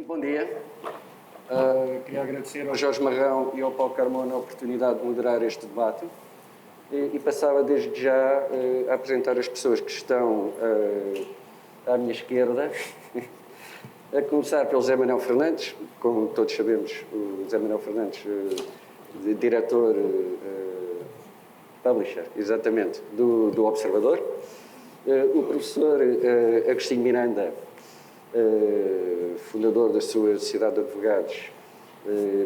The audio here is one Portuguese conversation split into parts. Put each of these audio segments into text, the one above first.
Muito bom dia. Queria agradecer ao Jorge Marrão e ao Paulo Carmona a oportunidade de moderar este debate e passava desde já a apresentar as pessoas que estão à minha esquerda, a começar pelo Zé Manuel Fernandes, como todos sabemos, o Zé Manuel Fernandes, diretor, publisher, exatamente, do Observador, o professor Agostinho Miranda, fundador da sua Sociedade de Advogados,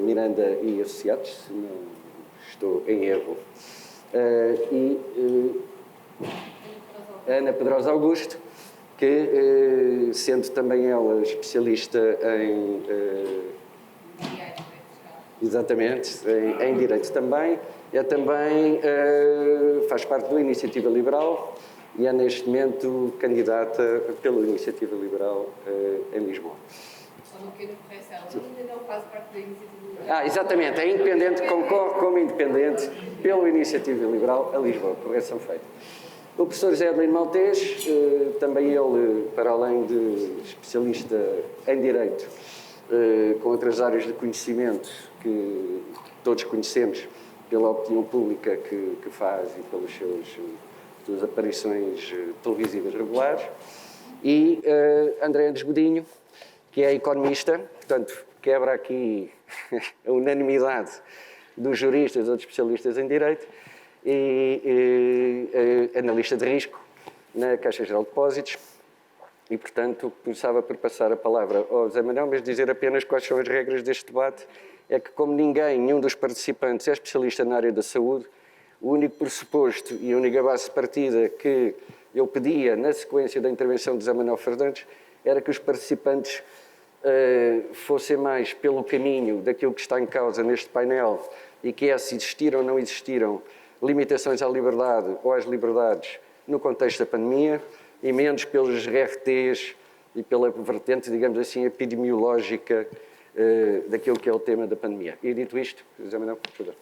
Miranda e Associados, se não estou em erro, e Ana Pedrosa Augusto, que, sendo também ela especialista em exatamente, em Direito também, faz parte da Iniciativa Liberal e é neste momento candidata pela Iniciativa Liberal em Lisboa. Só uma pequena correção, ainda não faz parte da Iniciativa Liberal. Exatamente, é independente, concorre como independente pela Iniciativa Liberal a Lisboa, correção feita. O professor José Adelino Maltês, também ele, para além de especialista em Direito, com outras áreas de conhecimento que todos conhecemos pela opinião pública que faz e pelas suas aparições televisivas regulares, e André Andes Godinho, que é economista, portanto, quebra aqui a unanimidade dos juristas ou dos especialistas em Direito, e analista de risco na Caixa Geral de Depósitos, e, portanto, começava por passar a palavra ao Zé Manuel, mas dizer apenas quais são as regras deste debate. É que, como nenhum dos participantes é especialista na área da saúde, o único pressuposto e a única base de partida que eu pedia na sequência da intervenção de Zé Manuel Fernandes era que os participantes fossem mais pelo caminho daquilo que está em causa neste painel e que é se existiram ou não existiram limitações à liberdade ou às liberdades no contexto da pandemia e menos pelos RFTs e pela vertente, digamos assim, epidemiológica daquilo que é o tema da pandemia. E dito isto, José Manuel, por favor.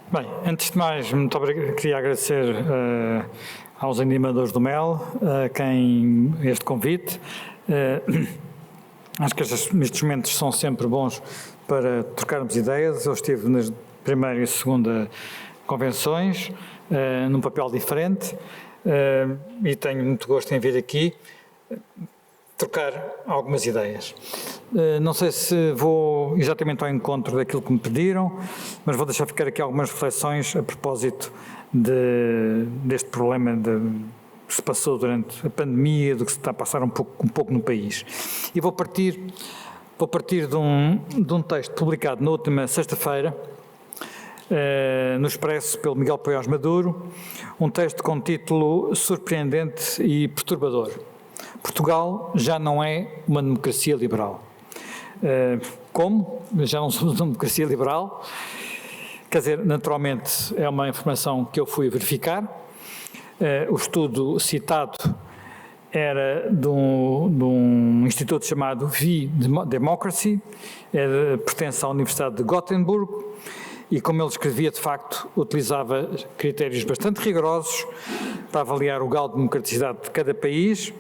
Bem, antes de mais, muito obrigado, queria agradecer aos animadores do MEL, a quem este convite. Acho que estes momentos são sempre bons para trocarmos ideias. Eu estive nas primeira e segunda convenções, num papel diferente, e tenho muito gosto em vir aqui trocar algumas ideias. Não sei se vou exatamente ao encontro daquilo que me pediram, mas vou deixar ficar aqui algumas reflexões a propósito deste problema que se passou durante a pandemia, do que se está a passar um pouco no país. E vou partir de um texto publicado na última sexta-feira, no Expresso, pelo Miguel Poiás Maduro, um texto com título surpreendente e perturbador. Portugal já não é uma democracia liberal. Como? Já não somos uma democracia liberal? Quer dizer, naturalmente é uma informação que eu fui verificar. O estudo citado era de um instituto chamado V-Democracy, pertence à Universidade de Gothenburg, e como ele escrevia, de facto, utilizava critérios bastante rigorosos para avaliar o grau de democraticidade de cada país,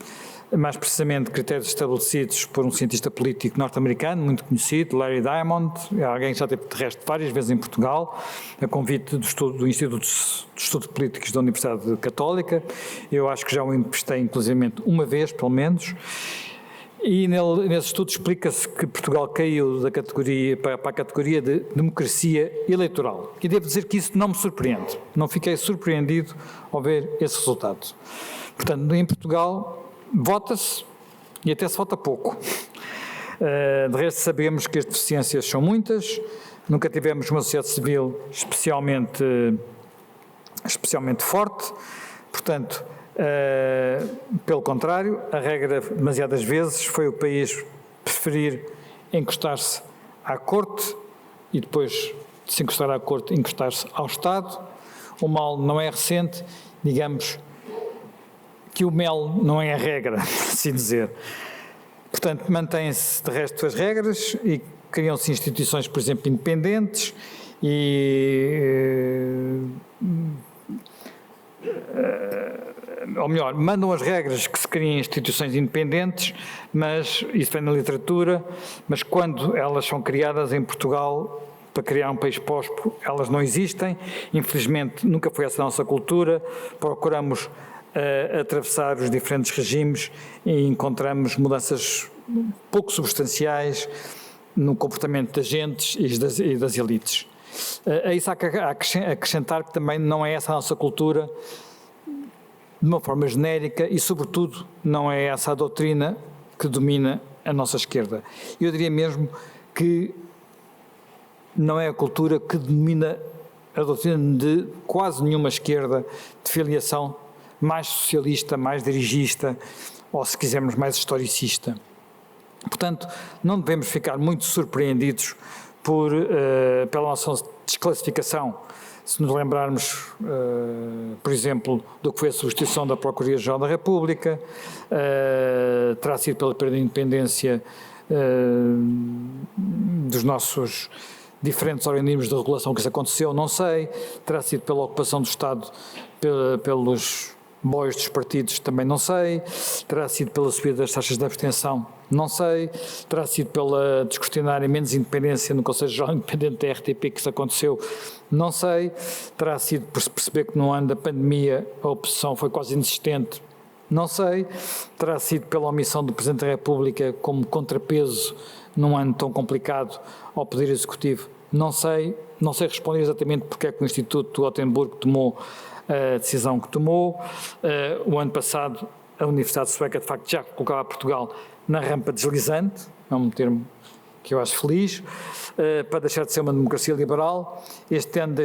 mais precisamente critérios estabelecidos por um cientista político norte-americano, muito conhecido, Larry Diamond, alguém que já esteve de resto várias vezes em Portugal, a convite do Instituto de Estudos Políticos da Universidade Católica. Eu acho que já o emprestei, inclusivamente, uma vez, pelo menos. E nesse estudo explica-se que Portugal caiu da categoria, para a categoria de democracia eleitoral. E devo dizer que isso não me surpreende. Não fiquei surpreendido ao ver esse resultado. Portanto, em Portugal vota-se e até se vota pouco. De resto, sabemos que as deficiências são muitas. Nunca tivemos uma sociedade civil especialmente forte. Portanto, pelo contrário, a regra, demasiadas vezes, foi o país preferir encostar-se à Corte e depois de se encostar à Corte, encostar-se ao Estado. O mal não é recente, digamos que o mel não é a regra, por assim dizer. Portanto, mantêm-se de resto as regras e criam-se instituições, por exemplo, independentes ou melhor, mandam as regras que se criem instituições independentes, mas isso vem na literatura, mas quando elas são criadas em Portugal para criar um país próspero, elas não existem. Infelizmente, nunca foi essa a nossa cultura. Procuramos atravessar os diferentes regimes e encontramos mudanças pouco substanciais no comportamento das gentes e das elites. A isso há que acrescentar que também não é essa a nossa cultura de uma forma genérica e, sobretudo, não é essa a doutrina que domina a nossa esquerda. Eu diria mesmo que não é a cultura que domina a doutrina de quase nenhuma esquerda de filiação mais socialista, mais dirigista ou, se quisermos, mais historicista. Portanto, não devemos ficar muito surpreendidos pela nossa desclassificação. Se nos lembrarmos, por exemplo, do que foi a substituição da Procuradoria-Geral da República, terá sido pela perda de independência dos nossos diferentes organismos de regulação que isso aconteceu, não sei, terá sido pela ocupação do Estado pelos boios dos partidos, também não sei, terá sido pela subida das taxas de abstenção, não sei, terá sido pela descortinar a menos independência no Conselho Geral Independente da RTP que isso aconteceu, não sei, terá sido por se perceber que no ano da pandemia a oposição foi quase inexistente, não sei, terá sido pela omissão do Presidente da República como contrapeso num ano tão complicado ao Poder Executivo, não sei responder exatamente porque é que o Instituto de Gotemburgo tomou a decisão que tomou. O ano passado a Universidade Sueca de facto já colocava Portugal na rampa deslizante, é um termo que eu acho feliz, para deixar de ser uma democracia liberal. Este ano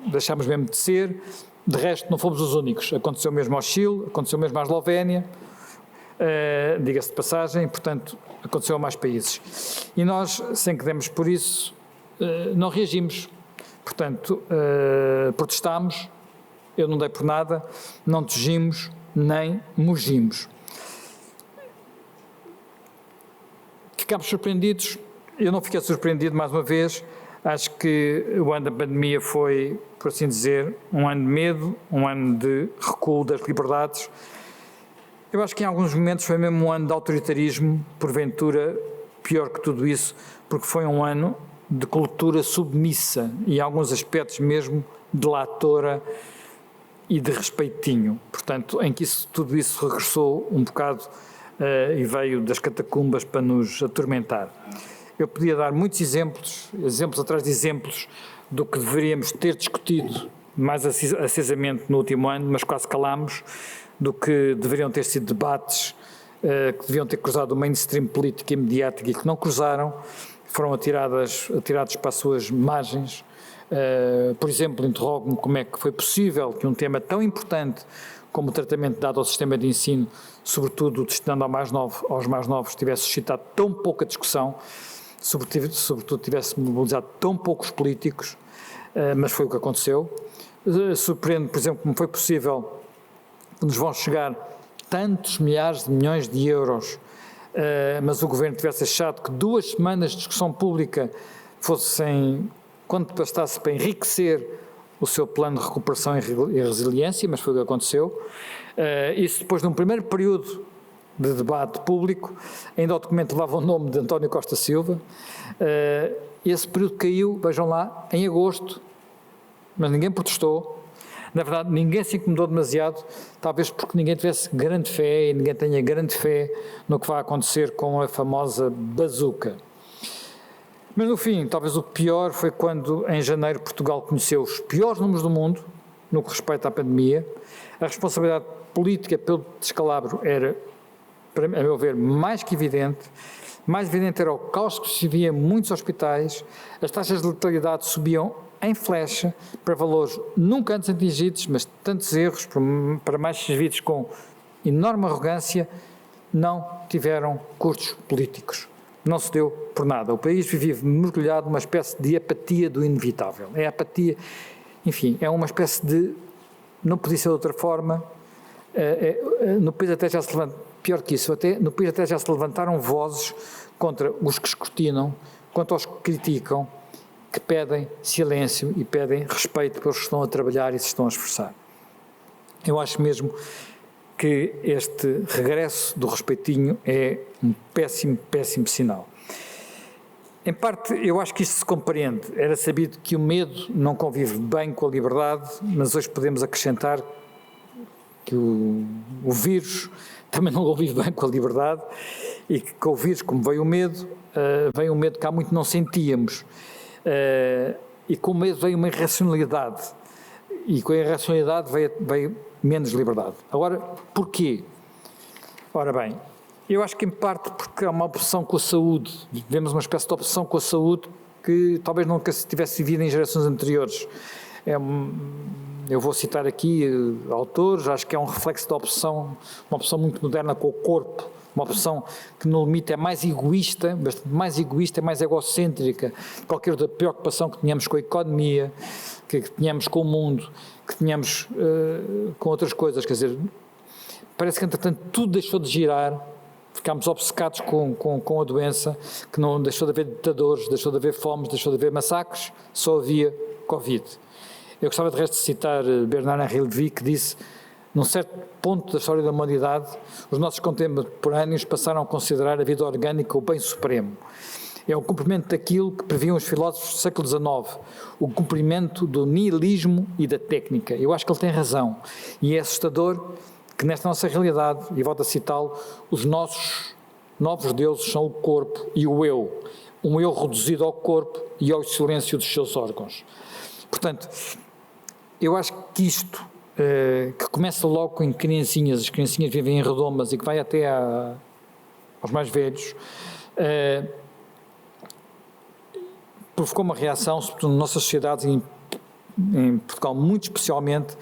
deixámos mesmo de ser, de resto não fomos os únicos, aconteceu mesmo ao Chile, aconteceu mesmo à Eslovénia, diga-se de passagem, portanto aconteceu a mais países. E nós, sem que demos por isso, não reagimos, portanto protestámos, eu não dei por nada, não tugimos, nem mugimos. Ficámos surpreendidos, eu não fiquei surpreendido mais uma vez, acho que o ano da pandemia foi, por assim dizer, um ano de medo, um ano de recuo das liberdades. Eu acho que em alguns momentos foi mesmo um ano de autoritarismo, porventura pior que tudo isso, porque foi um ano de cultura submissa e em alguns aspectos mesmo delatora e de respeitinho, portanto, em que tudo isso regressou um bocado e veio das catacumbas para nos atormentar. Eu podia dar muitos exemplos atrás de exemplos do que deveríamos ter discutido mais acesamente no último ano, mas quase calámos, do que deveriam ter sido debates que deviam ter cruzado o mainstream político e mediático e que não cruzaram, foram atirados para as suas margens. Por exemplo, interrogo-me como é que foi possível que um tema tão importante como o tratamento dado ao sistema de ensino, sobretudo destinando aos mais novos, tivesse suscitado tão pouca discussão, sobretudo tivesse mobilizado tão poucos políticos, mas foi o que aconteceu. Surpreende, por exemplo, como foi possível que nos vão chegar tantos milhares de milhões de euros, mas o Governo tivesse achado que 2 semanas de discussão pública fossem quanto bastasse para enriquecer o seu plano de recuperação e resiliência, mas foi o que aconteceu. Isso depois de um primeiro período de debate público, ainda o documento levava o nome de António Costa Silva. Esse período caiu, vejam lá, em agosto, mas ninguém protestou. Na verdade, ninguém se incomodou demasiado, talvez porque ninguém tivesse grande fé e ninguém tenha grande fé no que vai acontecer com a famosa bazuca. Mas, no fim, talvez o pior foi quando, em janeiro, Portugal conheceu os piores números do mundo no que respeita à pandemia. A responsabilidade política pelo descalabro era, a meu ver, mais que evidente. Mais evidente era o caos que se via em muitos hospitais. As taxas de letalidade subiam em flecha para valores nunca antes atingidos, mas tantos erros, para mais servidos com enorme arrogância, não tiveram custos políticos. Não se deu por nada. O país vive mergulhado numa espécie de apatia do inevitável. É apatia, enfim, é uma espécie de, não podia ser de outra forma, no país até já se levanta, pior que isso, no país até já se levantaram vozes contra os que escrutinam, contra os que criticam que pedem silêncio e pedem respeito pelos que estão a trabalhar e se estão a esforçar. Eu acho mesmo que este regresso do respeitinho é um péssimo, péssimo sinal. Em parte, eu acho que isto se compreende. Era sabido que o medo não convive bem com a liberdade, mas hoje podemos acrescentar que o vírus também não convive bem com a liberdade e que com o vírus, como veio o medo que há muito não sentíamos. E com o medo veio uma irracionalidade. E com a irracionalidade veio menos liberdade. Agora, porquê? Ora bem, eu acho que em parte porque há uma obsessão com a saúde. Vivemos uma espécie de obsessão com a saúde que talvez nunca se tivesse vivido em gerações anteriores. Eu vou citar aqui autores, acho que é um reflexo da obsessão, uma obsessão muito moderna com o corpo, uma obsessão que no limite é mais egoísta, bastante mais egoísta, é mais egocêntrica, qualquer outra preocupação que tenhamos com a economia, que tenhamos com o mundo, que tenhamos com outras coisas, quer dizer, parece que entretanto tudo deixou de girar, ficámos obcecados com a doença, que não deixou de haver ditadores, deixou de haver fomes, deixou de haver massacres, só havia Covid. Eu gostava de resto de citar Bernard-Henri Lévy, que disse, num certo ponto da história da humanidade, os nossos contemporâneos passaram a considerar a vida orgânica o bem supremo. É o cumprimento daquilo que previam os filósofos do século XIX, o cumprimento do nihilismo e da técnica. Eu acho que ele tem razão, e é assustador que nesta nossa realidade, e volto a citá-lo, os nossos novos deuses são o corpo e o eu, um eu reduzido ao corpo e ao silêncio dos seus órgãos. Portanto, eu acho que isto, que começa logo em criancinhas, as criancinhas vivem em redomas e que vai até aos mais velhos, provocou uma reação, sobretudo nas nossas sociedades, em Portugal muito especialmente,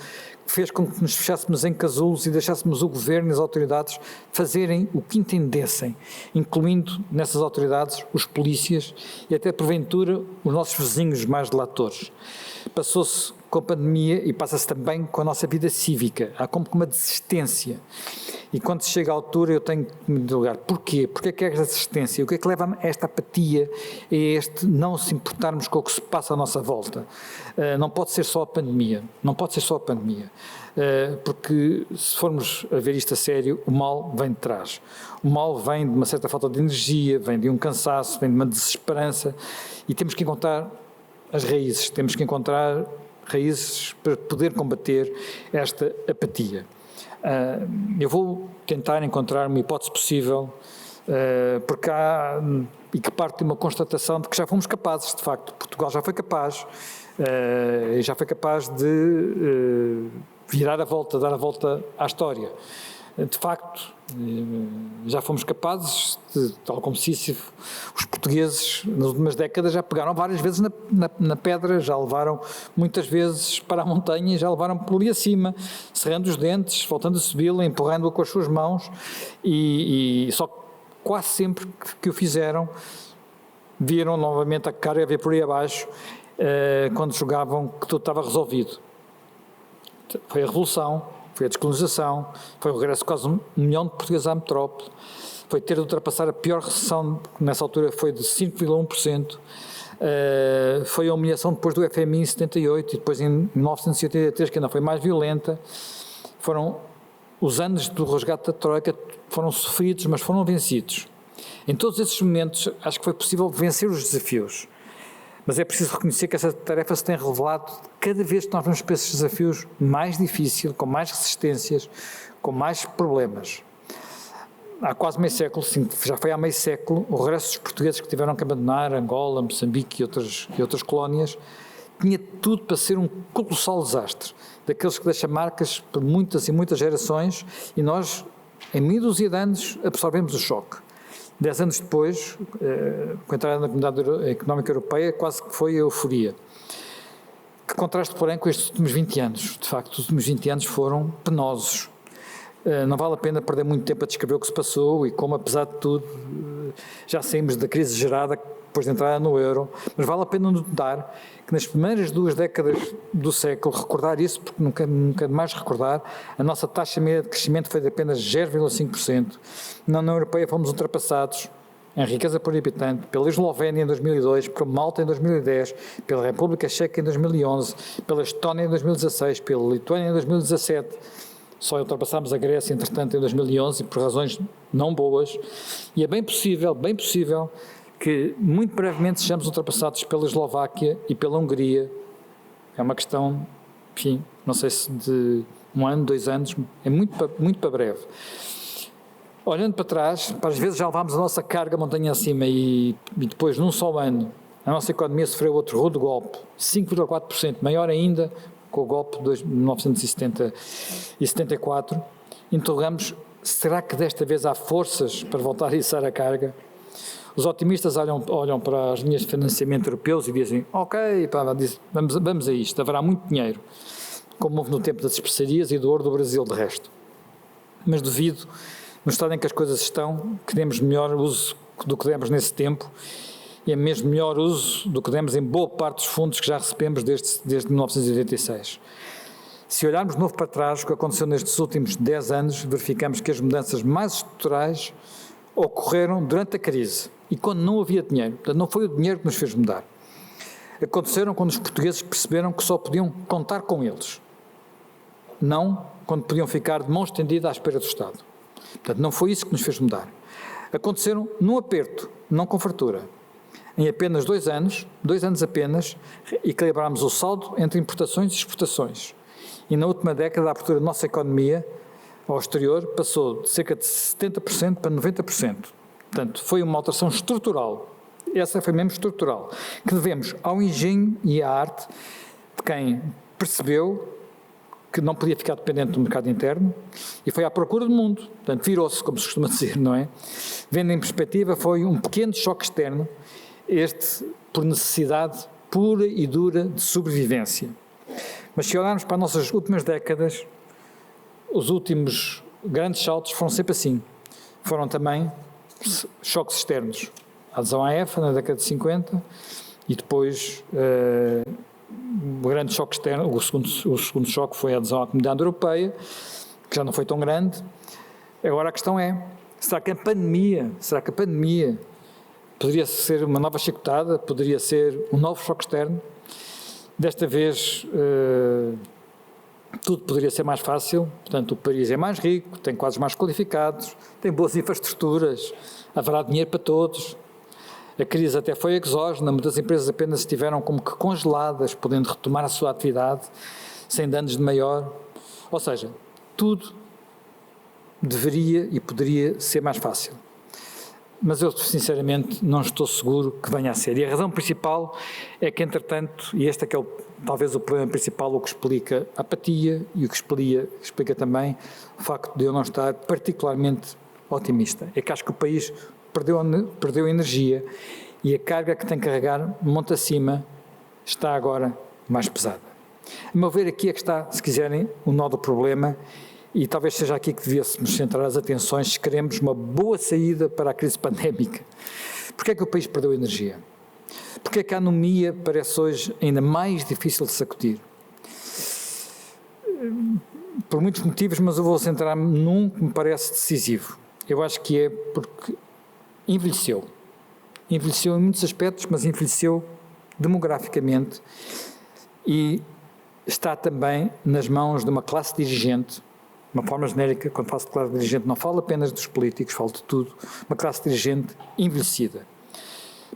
que fez com que nos fechássemos em casulos e deixássemos o governo e as autoridades fazerem o que entendessem, incluindo nessas autoridades os polícias e até porventura os nossos vizinhos mais delatores. Passou-se com a pandemia e passa-se também com a nossa vida cívica. Há como uma desistência. E quando se chega à altura eu tenho que me dialogar. Porquê? Porquê que é esta desistência? O que é que leva a esta apatia, a este não se importarmos com o que se passa à nossa volta? Não pode ser só a pandemia. Não pode ser só a pandemia. Porque se formos a ver isto a sério, o mal vem de trás. O mal vem de uma certa falta de energia, vem de um cansaço, vem de uma desesperança e temos que encontrar as raízes, temos que encontrar raízes para poder combater esta apatia. Eu vou tentar encontrar uma hipótese possível, porque há, e que parte de uma constatação de que já fomos capazes, de facto, Portugal já foi capaz de virar a volta, dar a volta à história. De facto, já fomos capazes, tal como Sísifo, os portugueses nas últimas décadas já pegaram várias vezes na pedra, já levaram muitas vezes para a montanha, já levaram por ali acima, cerrando os dentes, voltando a subi-la, empurrando-a com as suas mãos e só quase sempre que o fizeram viram novamente a cara a ver por aí abaixo quando julgavam que tudo estava resolvido. Foi a Revolução, foi a descolonização, foi o regresso de quase 1 milhão de portugueses à metrópole, foi ter de ultrapassar a pior recessão, que nessa altura foi de 5,1%, foi a humilhação depois do FMI em 78 e depois em 1983, que ainda foi mais violenta. Foram os anos do resgate da Troika, foram sofridos, mas foram vencidos. Em todos esses momentos, acho que foi possível vencer os desafios. Mas é preciso reconhecer que essa tarefa se tem revelado, cada vez que nós vamos para esses desafios, mais difícil, com mais resistências, com mais problemas. Há quase meio século, sim, já foi há meio século, o regresso dos portugueses que tiveram que abandonar Angola, Moçambique e outras colónias, tinha tudo para ser um colossal desastre, daqueles que deixam marcas por muitas e muitas gerações, e nós, em meia dúzia de anos, absorvemos o choque. 10 anos depois, com a entrada na Comunidade Económica Europeia, quase que foi a euforia. Que contraste, porém, com estes últimos 20 anos. De facto, os últimos 20 anos foram penosos. Não vale a pena perder muito tempo a descrever o que se passou e como, apesar de tudo, já saímos da crise gerada depois de entrar no euro, mas vale a pena notar que nas primeiras 2 décadas do século, recordar isso, porque nunca mais recordar, a nossa taxa média de crescimento foi de apenas 0,5%. Na União Europeia fomos ultrapassados em riqueza por habitante, pela Eslovénia em 2002, por Malta em 2010, pela República Checa em 2011, pela Estónia em 2016, pela Lituânia em 2017. Só ultrapassámos a Grécia, entretanto, em 2011, por razões não boas. E é bem possível que muito brevemente sejamos ultrapassados pela Eslováquia e pela Hungria. É uma questão, enfim, não sei se de 1 ano, 2 anos, é muito para breve. Olhando para trás, para as vezes já levámos a nossa carga montanha acima e depois, num só ano, a nossa economia sofreu outro rude golpe, 5,4%, maior ainda com o golpe de 1974. Interrogamos, será que desta vez há forças para voltar a içar a carga? Os otimistas olham para as linhas de financiamento europeus e dizem, ok, pá, vamos a isto, haverá muito dinheiro, como houve no tempo das especiarias e do ouro do Brasil, de resto. Mas duvido, no estado em que as coisas estão, que demos melhor uso do que demos nesse tempo, e é mesmo melhor uso do que demos em boa parte dos fundos que já recebemos desde 1986. Se olharmos de novo para trás, o que aconteceu nestes últimos 10 anos, verificamos que as mudanças mais estruturais ocorreram durante a crise e quando não havia dinheiro. Portanto, não foi o dinheiro que nos fez mudar. Aconteceram quando os portugueses perceberam que só podiam contar com eles, não quando podiam ficar de mão estendida à espera do Estado. Portanto, não foi isso que nos fez mudar. Aconteceram num aperto, não com fartura. Em apenas 2 anos apenas, equilibrámos o saldo entre importações e exportações. E na última década, a abertura da nossa economia ao exterior passou de cerca de 70% para 90%. Portanto, foi uma alteração estrutural. Essa foi mesmo estrutural, que devemos ao engenho e à arte de quem percebeu que não podia ficar dependente do mercado interno e foi à procura do mundo. Portanto, virou-se, como se costuma dizer, não é? Vendo em perspectiva, foi um pequeno choque externo, este por necessidade pura e dura de sobrevivência. Mas se olharmos para as nossas últimas décadas, os últimos grandes saltos foram sempre assim. Foram também choques externos. A adesão à EFA na década de 50 e depois o grande choque externo, o segundo choque foi a adesão à Comunidade Europeia, que já não foi tão grande. Agora a questão é, será que a pandemia poderia ser uma nova chicotada, poderia ser um novo choque externo? Desta vez tudo poderia ser mais fácil, portanto o país é mais rico, tem quadros mais qualificados, tem boas infraestruturas, haverá dinheiro para todos. A crise até foi exógena, muitas empresas apenas estiveram como que congeladas, podendo retomar a sua atividade sem danos de maior. Ou seja, tudo deveria e poderia ser mais fácil. Mas eu, sinceramente, não estou seguro que venha a ser. E a razão principal é que, entretanto, e este é que é talvez o problema principal, o que explica a apatia e o que explica também o facto de eu não estar particularmente otimista. É que acho que o país perdeu energia e a carga que tem que carregar monte acima está agora mais pesada. A meu ver, aqui é que está, se quiserem, o nó do problema e talvez seja aqui que devíamos centrar as atenções se queremos uma boa saída para a crise pandémica. Porquê é que o país perdeu energia? Porquê é que a anomia parece hoje ainda mais difícil de sacudir? Por muitos motivos, mas eu vou centrar-me num que me parece decisivo. Eu acho que é porque envelheceu. Envelheceu em muitos aspectos, mas envelheceu demograficamente e está também nas mãos de uma classe dirigente, uma forma genérica, quando falo de classe dirigente, não falo apenas dos políticos, falo de tudo, uma classe dirigente envelhecida.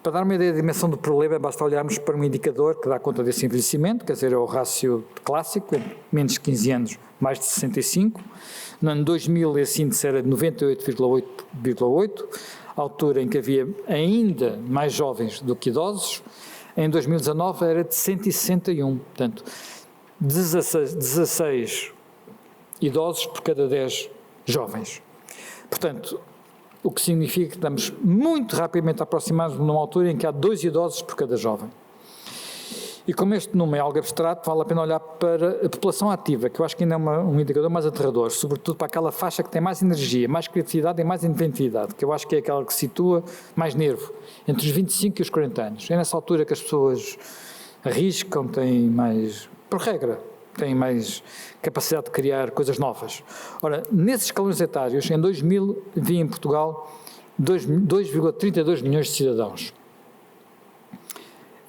Para dar uma ideia da dimensão do problema, basta olharmos para um indicador que dá conta desse envelhecimento, quer dizer, é o rácio clássico, menos de 15 anos, mais de 65. No ano 2000, esse índice era de 98,8, altura em que havia ainda mais jovens do que idosos. Em 2019 era de 161, portanto, 16 idosos por cada 10 jovens. Portanto, o que significa que estamos muito rapidamente a aproximar-nos numa altura em que há 2 idosos por cada jovem. E como este número é algo abstrato, vale a pena olhar para a população ativa, que eu acho que ainda é um indicador mais aterrador, sobretudo para aquela faixa que tem mais energia, mais criatividade e mais inventividade, que eu acho que é aquela que situa mais nervo, entre os 25 e os 40 anos. É nessa altura que as pessoas arriscam, têm mais, por regra, têm mais capacidade de criar coisas novas. Ora, nesses escalões etários, em 2000 havia em Portugal 2,32 milhões de cidadãos.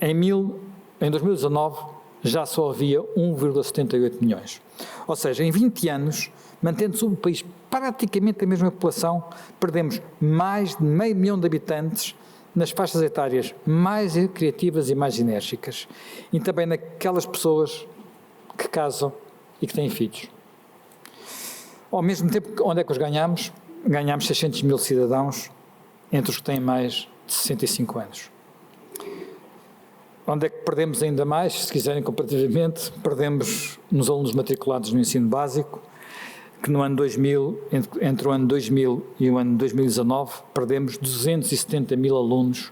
Em 2019, já só havia 1,78 milhões. Ou seja, em 20 anos, mantendo-se o país praticamente a mesma população, perdemos mais de meio milhão de habitantes nas faixas etárias mais criativas e mais enérgicas. E também naquelas pessoas que casam e que têm filhos. Ao mesmo tempo, onde é que os ganhamos? Ganhamos 600 mil cidadãos entre os que têm mais de 65 anos. Onde é que perdemos ainda mais, se quiserem comparativamente? Perdemos nos alunos matriculados no ensino básico, que no ano 2000, entre o ano 2000 e o ano 2019, perdemos 270 mil alunos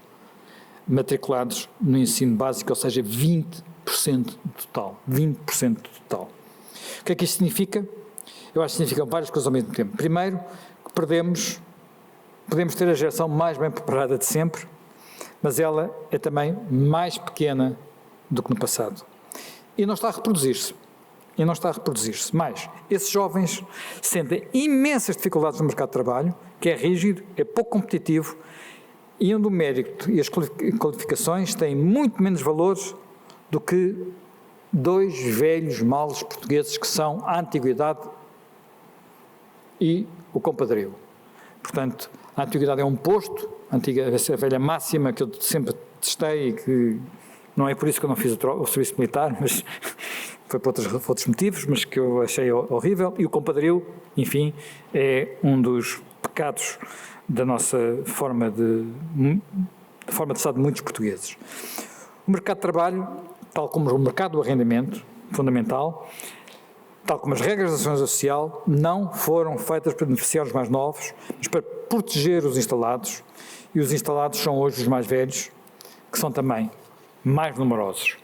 matriculados no ensino básico, ou seja, 20% do total. 20% do total. O que é que isto significa? Eu acho que significa várias coisas ao mesmo tempo. Primeiro, que podemos ter a geração mais bem preparada de sempre, mas ela é também mais pequena do que no passado. E não está a reproduzir-se. Mais, esses jovens sentem imensas dificuldades no mercado de trabalho, que é rígido, é pouco competitivo, e onde o mérito e as qualificações têm muito menos valores do que dois velhos males portugueses que são a antiguidade e o compadrio. Portanto, a antiguidade é um posto, a velha máxima que eu sempre testei e que não é por isso que eu não fiz o serviço militar, mas foi por outros motivos, mas que eu achei horrível. E o compadrio, enfim, é um dos pecados da nossa forma de estar de muitos portugueses. O mercado de trabalho, tal como o mercado do arrendamento, fundamental, tal como as regras da segurança social, não foram feitas para beneficiar os mais novos, mas para proteger os instalados, e os instalados são hoje os mais velhos, que são também mais numerosos.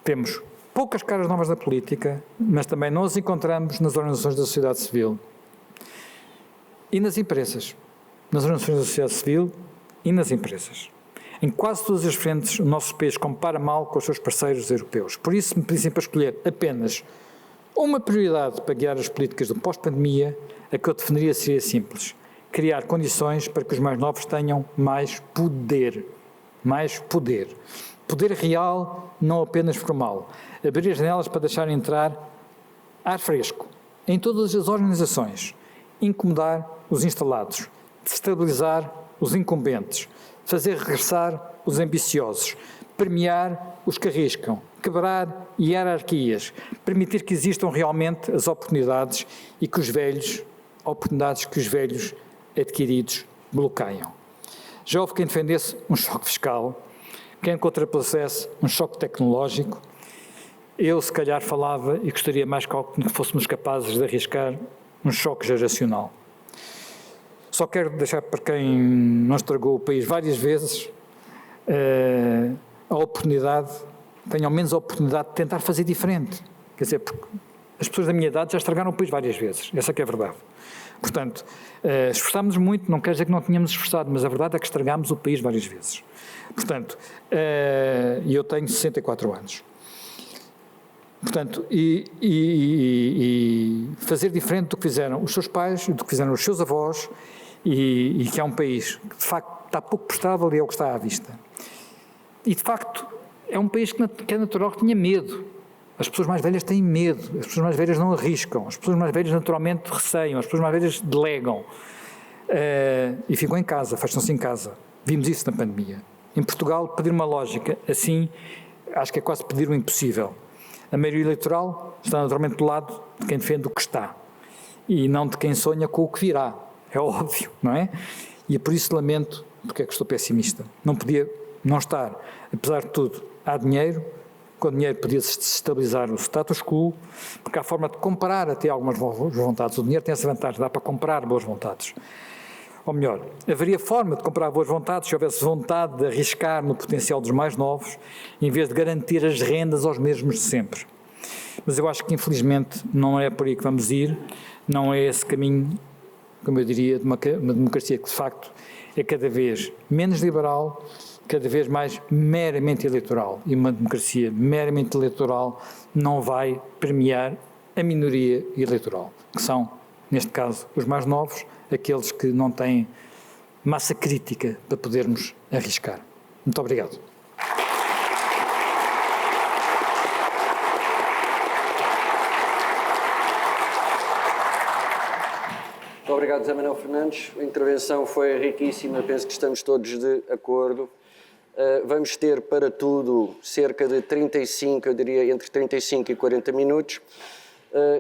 Temos poucas caras novas na política, mas também não as encontramos nas organizações da sociedade civil e nas empresas. Nas organizações da sociedade civil e nas empresas. Em quase todas as frentes, o nosso país compara mal com os seus parceiros europeus. Por isso, me pedissem para escolher apenas uma prioridade para guiar as políticas do pós-pandemia, a que eu definiria seria simples: criar condições para que os mais novos tenham mais poder. Mais poder. Poder real, não apenas formal. Abrir as janelas para deixar entrar ar fresco em todas as organizações. Incomodar os instalados. Destabilizar os incumbentes. Fazer regressar os ambiciosos. Premiar os que arriscam. Quebrar hierarquias. Permitir que existam realmente as oportunidades e que os velhos, oportunidades que os velhos adquiridos bloqueiam. Já houve quem defendesse um choque fiscal, quem contrapusesse um choque tecnológico. Eu, se calhar, falava e gostaria mais que fôssemos capazes de arriscar um choque geracional. Só quero deixar para quem não estragou o país várias vezes a oportunidade, tenham menos a oportunidade de tentar fazer diferente. Quer dizer, porque as pessoas da minha idade já estragaram o país várias vezes, essa que é a verdade. Portanto, esforçámos muito, não quer dizer que não tínhamos esforçado, mas a verdade é que estragámos o país várias vezes. Portanto, eu tenho 64 anos. Portanto, e fazer diferente do que fizeram os seus pais, do que fizeram os seus avós, e que é um país que, de facto, está pouco prestável e é o que está à vista. E, de facto, é um país que é natural que tenha medo. As pessoas mais velhas têm medo, as pessoas mais velhas não arriscam, as pessoas mais velhas naturalmente receiam, as pessoas mais velhas delegam e ficam em casa, fecham-se em casa. Vimos isso na pandemia. Em Portugal, pedir uma lógica assim, acho que é quase pedir o impossível. A maioria eleitoral está naturalmente do lado de quem defende o que está e não de quem sonha com o que virá. É óbvio, não é? E é por isso lamento, porque é que estou pessimista. Não podia não estar. Apesar de tudo, há dinheiro. Com o dinheiro podia-se estabilizar o status quo, porque há forma de comprar até algumas boas vontades. O dinheiro tem essa vantagem, dá para comprar boas vontades. Ou melhor, haveria forma de comprar boas vontades se houvesse vontade de arriscar no potencial dos mais novos, em vez de garantir as rendas aos mesmos de sempre. Mas eu acho que, infelizmente, não é por aí que vamos ir, não é esse caminho, como eu diria, de uma democracia que, de facto, é cada vez menos liberal, cada vez mais meramente eleitoral. E uma democracia meramente eleitoral não vai premiar a minoria eleitoral, que são, neste caso os mais novos, aqueles que não têm massa crítica para podermos arriscar. Muito obrigado. Muito obrigado, José Manuel Fernandes. A intervenção foi riquíssima, penso que estamos todos de acordo. Vamos ter para tudo cerca de 35, eu diria entre 35 e 40 minutos.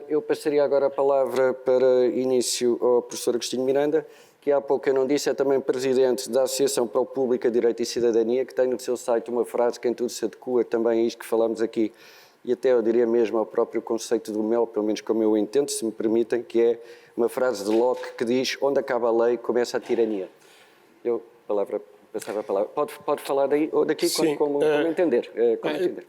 Eu passaria agora a palavra para início ao professor Agostinho Miranda, que há pouco eu não disse, é também presidente da Associação para o Público, Direito e Cidadania, que tem no seu site uma frase que em tudo se adequa também a isto que falamos aqui, e até eu diria mesmo ao próprio conceito do MEL, pelo menos como eu entendo, se me permitem, que é uma frase de Locke que diz: onde acaba a lei, começa a tirania. Passava a palavra. Pode falar daí ou daqui, como entender.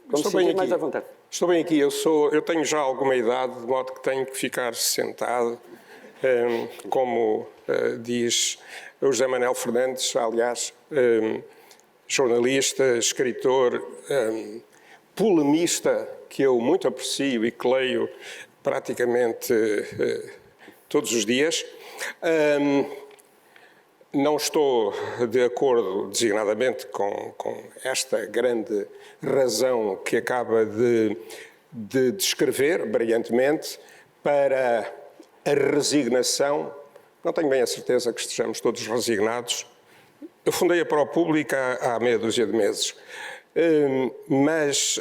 Como se sentir mais à vontade. Estou bem aqui. Eu tenho já alguma idade, de modo que tenho que ficar sentado, como diz o José Manuel Fernandes, aliás, jornalista, escritor, polemista, que eu muito aprecio e que leio praticamente todos os dias. Não estou de acordo designadamente com esta grande razão que acaba de descrever brilhantemente para a resignação. Não tenho bem a certeza que estejamos todos resignados. Eu fundei a ProPublica há meia dúzia de meses. Mas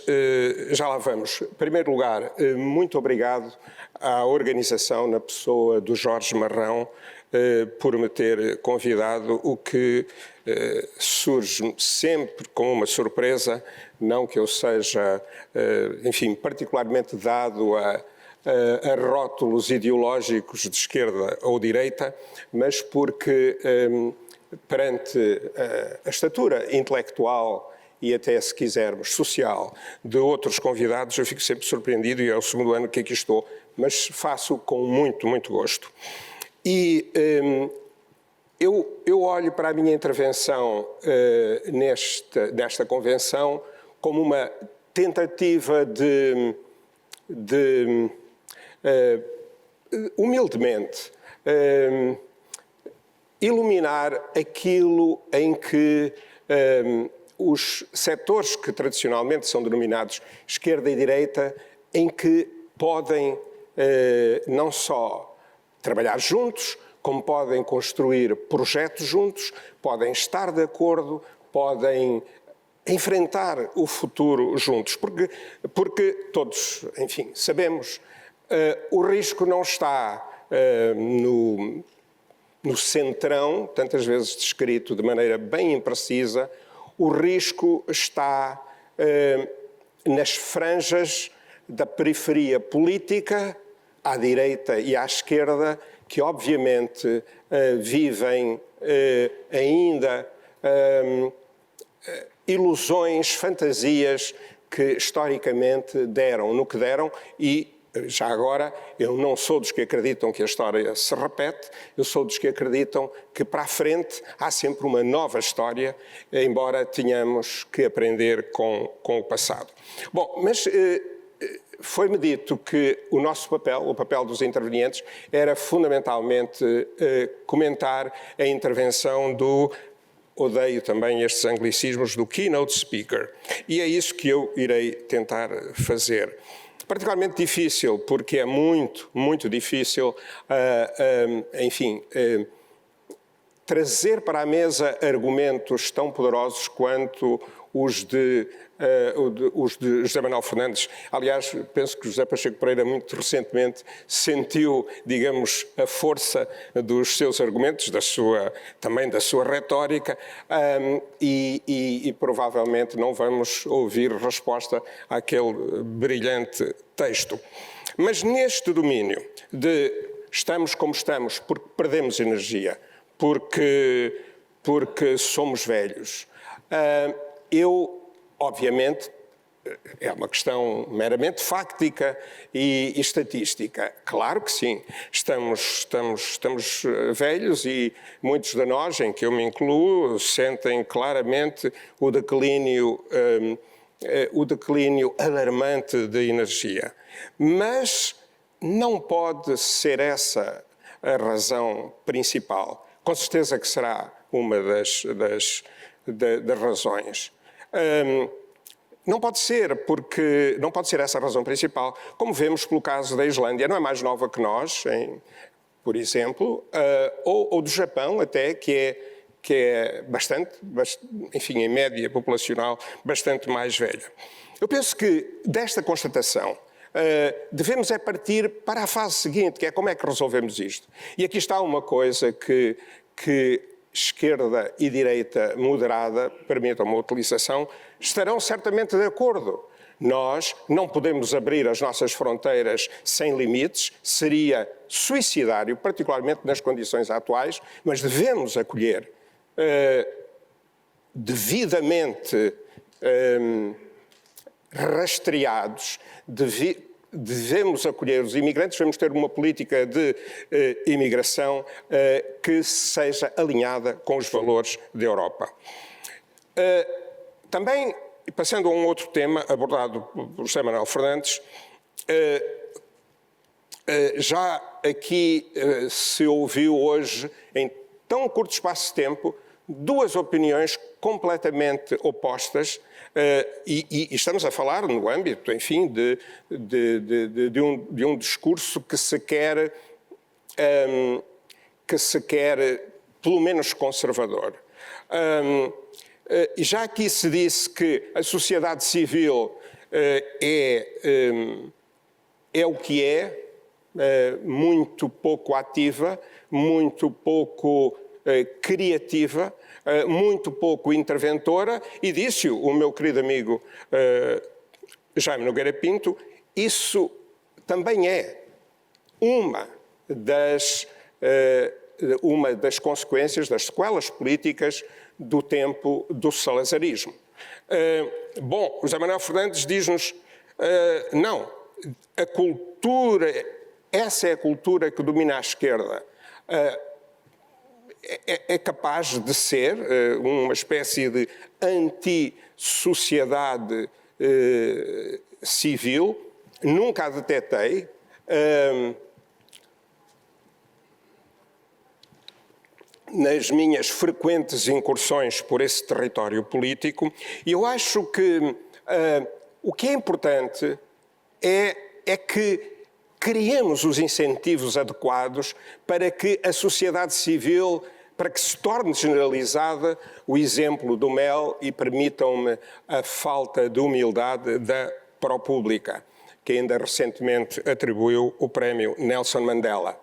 já lá vamos. Em primeiro lugar, muito obrigado à organização, na pessoa do Jorge Marrão, por me ter convidado, o que surge sempre como uma surpresa, não que eu seja, enfim, particularmente dado a rótulos ideológicos de esquerda ou direita, mas porque perante a estatura intelectual e até, se quisermos, social de outros convidados, eu fico sempre surpreendido, e é o segundo ano que aqui estou, mas faço com muito, muito gosto. E eu olho para a minha intervenção nesta convenção como uma tentativa de humildemente, iluminar aquilo em que os setores que tradicionalmente são denominados esquerda e direita, em que podem não só trabalhar juntos, como podem construir projetos juntos, podem estar de acordo, podem enfrentar o futuro juntos, porque todos, enfim, sabemos, o risco não está no centrão, tantas vezes descrito de maneira bem imprecisa, o risco está nas franjas da periferia política, à direita e à esquerda, que obviamente vivem ainda ilusões, fantasias que historicamente deram no que deram. E já agora, eu não sou dos que acreditam que a história se repete, eu sou dos que acreditam que para a frente há sempre uma nova história, embora tenhamos que aprender com o passado. Bom, mas foi-me dito que o nosso papel, o papel dos intervenientes, era fundamentalmente comentar a intervenção do, odeio também estes anglicismos, do keynote speaker. E é isso que eu irei tentar fazer. Particularmente difícil, porque é muito, muito difícil, enfim, trazer para a mesa argumentos tão poderosos quanto os de José Manuel Fernandes. Aliás, penso que José Pacheco Pereira muito recentemente sentiu, digamos, a força dos seus argumentos, também da sua retórica, e provavelmente não vamos ouvir resposta àquele brilhante texto. Mas neste domínio de estamos como estamos porque perdemos energia, porque somos velhos, eu, obviamente, é uma questão meramente fáctica e estatística. Claro que sim, estamos velhos e muitos de nós, em que eu me incluo, sentem claramente o declínio alarmante de energia. Mas não pode ser essa a razão principal. Com certeza que será uma das razões. Não pode ser, porque não pode ser essa a razão principal. Como vemos pelo caso da Islândia, não é mais nova que nós, por exemplo, ou do Japão até, que é bastante, enfim, em média populacional, bastante mais velha. Eu penso que desta constatação devemos partir para a fase seguinte, que é como é que resolvemos isto. E aqui está uma coisa que esquerda e direita moderada, permitam uma utilização, estarão certamente de acordo. Nós não podemos abrir as nossas fronteiras sem limites, seria suicidário, particularmente nas condições atuais, mas devemos acolher devidamente rastreados, devemos acolher os imigrantes, devemos ter uma política de imigração que seja alinhada com os valores da Europa. Também, passando a um outro tema abordado por José Manuel Fernandes, já aqui se ouviu hoje, em tão curto espaço de tempo, duas opiniões completamente opostas, e estamos a falar no âmbito, enfim, de um discurso que se quer pelo menos conservador. Já aqui se disse que a sociedade civil é o que é, muito pouco ativa, muito pouco criativa, muito pouco interventora, e disse o meu querido amigo Jaime Nogueira Pinto, isso também é uma das consequências, das sequelas políticas do tempo do salazarismo. Bom, José Manuel Fernandes diz-nos, não, a cultura, essa é a cultura que domina a esquerda. É capaz de ser uma espécie de anti-sociedade civil, nunca a detetei. Nas minhas frequentes incursões por esse território político, e eu acho que o que é importante é que criemos os incentivos adequados para que a sociedade civil, para que se torne generalizada o exemplo do MEL, e permitam-me a falta de humildade da ProPublica, que ainda recentemente atribuiu o prémio Nelson Mandela.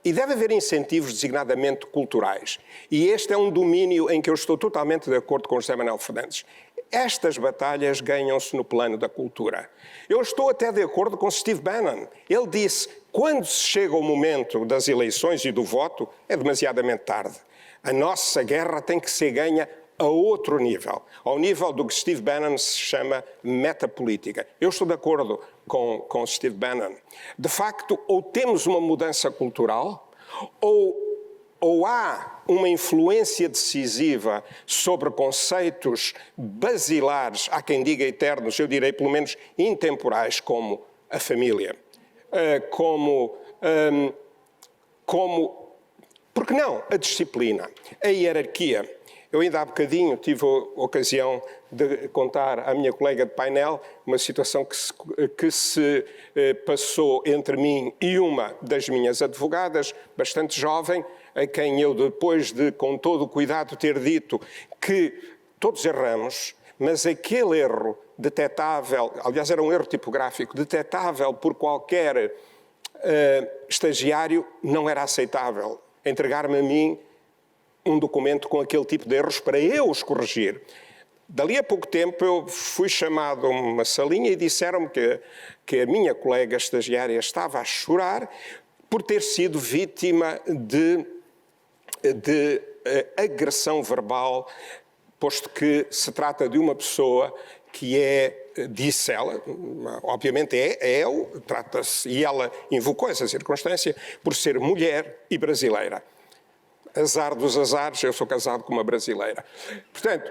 E deve haver incentivos designadamente culturais. E este é um domínio em que eu estou totalmente de acordo com José Manuel Fernandes. Estas batalhas ganham-se no plano da cultura. Eu estou até de acordo com Steve Bannon. Ele disse, quando se chega o momento das eleições e do voto, é demasiadamente tarde. A nossa guerra tem que ser ganha a outro nível, ao nível do que Steve Bannon se chama metapolítica. Eu estou de acordo com Steve Bannon. De facto, ou temos uma mudança cultural, ou há uma influência decisiva sobre conceitos basilares, há quem diga eternos, eu direi pelo menos intemporais, como a família, porque não, a disciplina, a hierarquia. Eu ainda há bocadinho tive a ocasião de contar à minha colega de painel uma situação que se passou entre mim e uma das minhas advogadas, bastante jovem, a quem eu, depois de, com todo o cuidado, ter dito que todos erramos, mas aquele erro detetável, aliás era um erro tipográfico, detetável por qualquer estagiário, não era aceitável. Entregar-me a mim um documento com aquele tipo de erros para eu os corrigir. Dali a pouco tempo eu fui chamado a uma salinha e disseram-me que a minha colega estagiária estava a chorar por ter sido vítima de agressão verbal, posto que se trata de uma pessoa que disse ela, obviamente trata-se, e ela invocou essa circunstância, por ser mulher e brasileira. Azar dos azares, eu sou casado com uma brasileira. Portanto,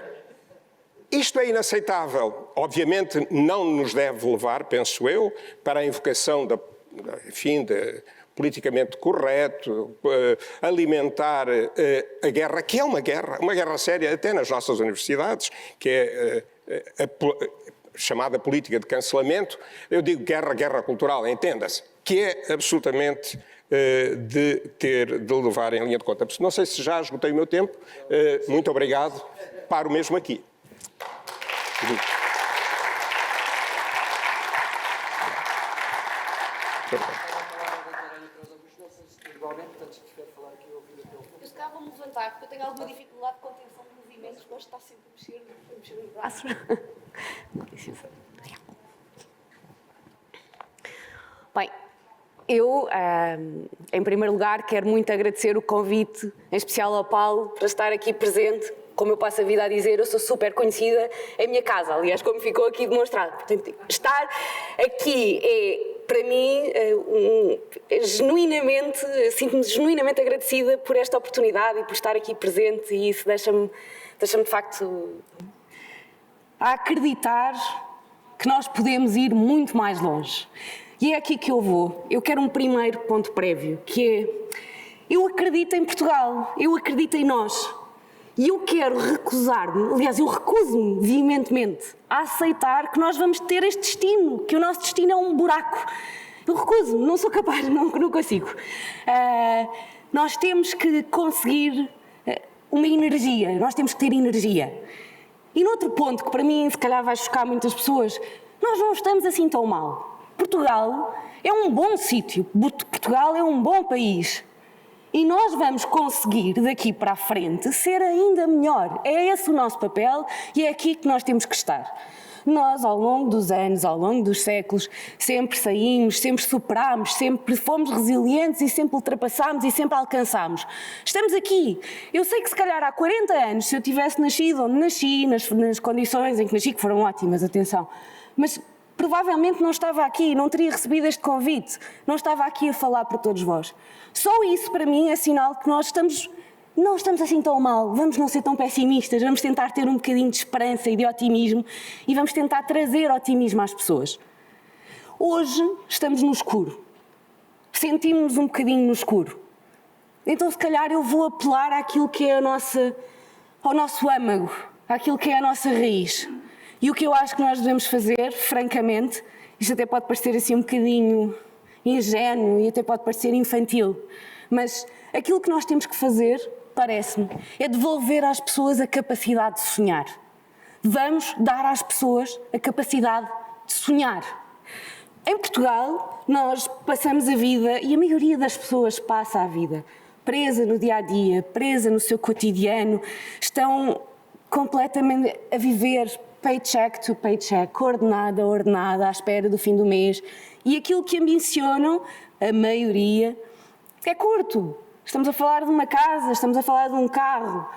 isto é inaceitável. Obviamente não nos deve levar, penso eu, para a invocação politicamente correto, alimentar a guerra, que é uma guerra séria até nas nossas universidades, que é chamada política de cancelamento. Eu digo guerra cultural, entenda-se, que é absolutamente de levar em linha de conta. Não sei se já esgotei o meu tempo. Muito obrigado. Paro mesmo aqui. Eu se calhar vou-me levantar, porque eu tenho alguma dificuldade de contenção de movimentos, gosto de estar sempre a mexer os braços. Com licença. Bem, eu, em primeiro lugar, quero muito agradecer o convite, em especial ao Paulo, para estar aqui presente. Como eu passo a vida a dizer, eu sou super conhecida em minha casa, aliás, como ficou aqui demonstrado. Portanto, estar aqui é, para mim, sinto-me genuinamente agradecida por esta oportunidade e por estar aqui presente, e isso deixa-me de facto a acreditar que nós podemos ir muito mais longe. E é aqui que eu vou. Eu quero um primeiro ponto prévio, que é, eu acredito em Portugal, eu acredito em nós. E eu quero recusar-me, aliás, eu recuso-me veementemente a aceitar que nós vamos ter este destino, que o nosso destino é um buraco. Eu recuso-me, não sou capaz, não consigo. Nós temos que conseguir uma energia, nós temos que ter energia. E noutro ponto, que para mim se calhar vai chocar muitas pessoas, nós não estamos assim tão mal. Portugal é um bom sítio, Portugal é um bom país. E nós vamos conseguir, daqui para a frente, ser ainda melhor. É esse o nosso papel e é aqui que nós temos que estar. Nós, ao longo dos anos, ao longo dos séculos, sempre saímos, sempre superámos, sempre fomos resilientes e sempre ultrapassámos e sempre alcançámos. Estamos aqui. Eu sei que se calhar há 40 anos, se eu tivesse nascido onde nasci, nas condições em que nasci, que foram ótimas, atenção, mas provavelmente não estava aqui, não teria recebido este convite, não estava aqui a falar para todos vós. Só isso, para mim, é sinal que nós não estamos assim tão mal. Vamos não ser tão pessimistas, vamos tentar ter um bocadinho de esperança e de otimismo e vamos tentar trazer otimismo às pessoas. Hoje estamos no escuro. Sentimos-nos um bocadinho no escuro. Então, se calhar, eu vou apelar àquilo que é ao nosso âmago, àquilo que é a nossa raiz. E o que eu acho que nós devemos fazer, francamente, isto até pode parecer assim um bocadinho ingênuo e até pode parecer infantil, mas aquilo que nós temos que fazer, parece-me, é devolver às pessoas a capacidade de sonhar. Vamos dar às pessoas a capacidade de sonhar. Em Portugal, nós passamos a vida, e a maioria das pessoas passa a vida, presa no dia-a-dia, presa no seu cotidiano, estão completamente a viver paycheck to paycheck, ordenada a ordenada, à espera do fim do mês. E aquilo que ambicionam, a maioria, é curto. Estamos a falar de uma casa, estamos a falar de um carro.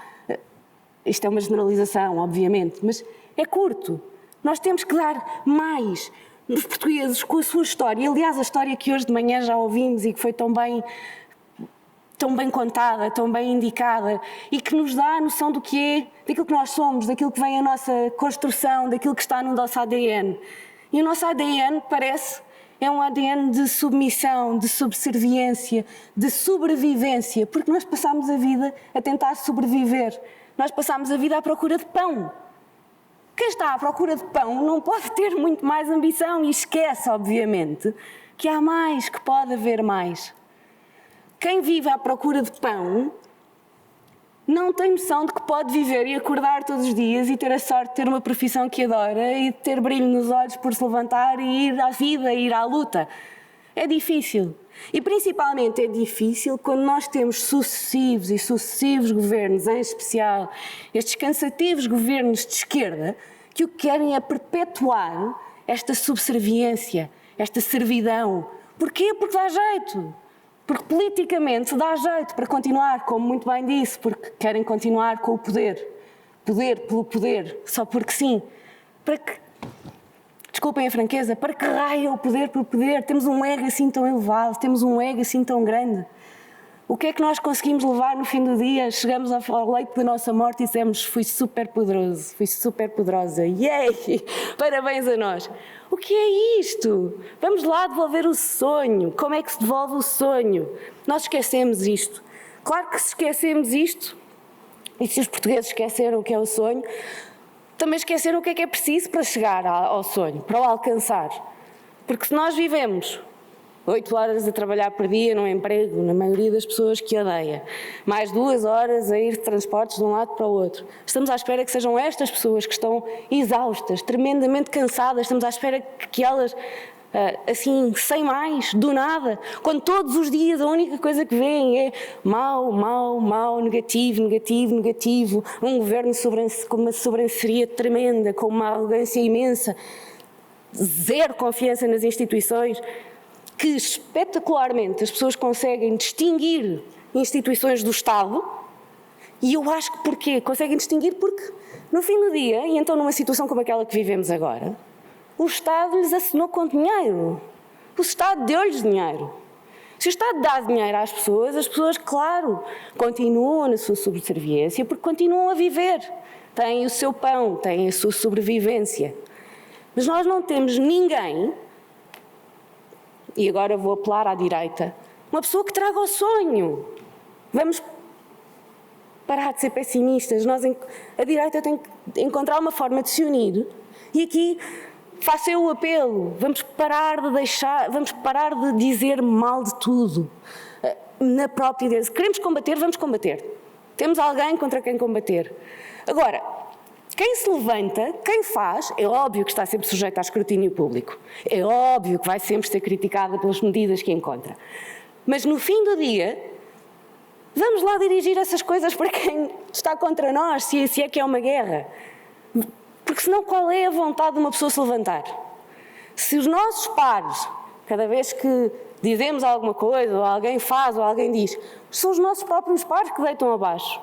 Isto é uma generalização, obviamente, mas é curto. Nós temos que dar mais. Os portugueses, com a sua história, aliás, a história que hoje de manhã já ouvimos e que foi tão bem contada, tão bem indicada e que nos dá a noção do que é, daquilo que nós somos, daquilo que vem a nossa construção, daquilo que está no nosso ADN. E o nosso ADN é um ADN de submissão, de subserviência, de sobrevivência, porque nós passámos a vida a tentar sobreviver. Nós passámos a vida à procura de pão. Quem está à procura de pão não pode ter muito mais ambição e esquece, obviamente, que há mais, que pode haver mais. Quem vive à procura de pão não tem noção de que pode viver e acordar todos os dias e ter a sorte de ter uma profissão que adora e de ter brilho nos olhos por se levantar e ir à vida, ir à luta. É difícil. E principalmente é difícil quando nós temos sucessivos governos, em especial estes cansativos governos de esquerda, que o que querem é perpetuar esta subserviência, esta servidão. Porquê? Porque dá jeito. Porque politicamente dá jeito para continuar, como muito bem disse, porque querem continuar com o poder. Poder pelo poder, só porque sim. Para que, desculpem a franqueza, para que raio é o poder pelo poder? Temos um ego assim tão elevado, temos um ego assim tão grande. O que é que nós conseguimos levar no fim do dia? Chegamos ao leito da nossa morte e dissemos: fui super poderoso, fui super poderosa, yay! Parabéns a nós. O que é isto? Vamos lá devolver o sonho. Como é que se devolve o sonho? Nós esquecemos isto. Claro que se esquecemos isto, e se os portugueses esqueceram o que é o sonho, também esqueceram o que é preciso para chegar ao sonho, para o alcançar. Porque se nós vivemos 8 horas a trabalhar por dia num emprego, na maioria das pessoas que odeia, mais 2 horas a ir de transportes de um lado para o outro, estamos à espera que sejam estas pessoas que estão exaustas, tremendamente cansadas, estamos à espera que elas, assim, sem mais, do nada, quando todos os dias a única coisa que veem é mau, mau, mau, negativo, negativo, negativo, um governo com uma sobranceria tremenda, com uma arrogância imensa, zero confiança nas instituições, que espetacularmente as pessoas conseguem distinguir instituições do Estado. E eu acho que porquê? Conseguem distinguir porque, no fim do dia, e então numa situação como aquela que vivemos agora, o Estado lhes assinou com dinheiro. O Estado deu-lhes dinheiro. Se o Estado dá dinheiro às pessoas, claro, continuam na sua subserviência porque continuam a viver. Têm o seu pão, têm a sua sobrevivência. Mas nós não temos ninguém, e agora vou apelar à direita, uma pessoa que traga o sonho. Vamos parar de ser pessimistas. A direita tem que encontrar uma forma de se unir. E aqui faço eu o apelo. Vamos parar de dizer mal de tudo. Na própria ideia. Se queremos combater, vamos combater. Temos alguém contra quem combater. Agora, quem se levanta, quem faz, é óbvio que está sempre sujeito a escrutínio público. É óbvio que vai sempre ser criticada pelas medidas que encontra. Mas no fim do dia, vamos lá dirigir essas coisas para quem está contra nós, se é que é uma guerra. Porque senão qual é a vontade de uma pessoa se levantar? Se os nossos pares, cada vez que dizemos alguma coisa, ou alguém faz, ou alguém diz, são os nossos próprios pares que deitam abaixo.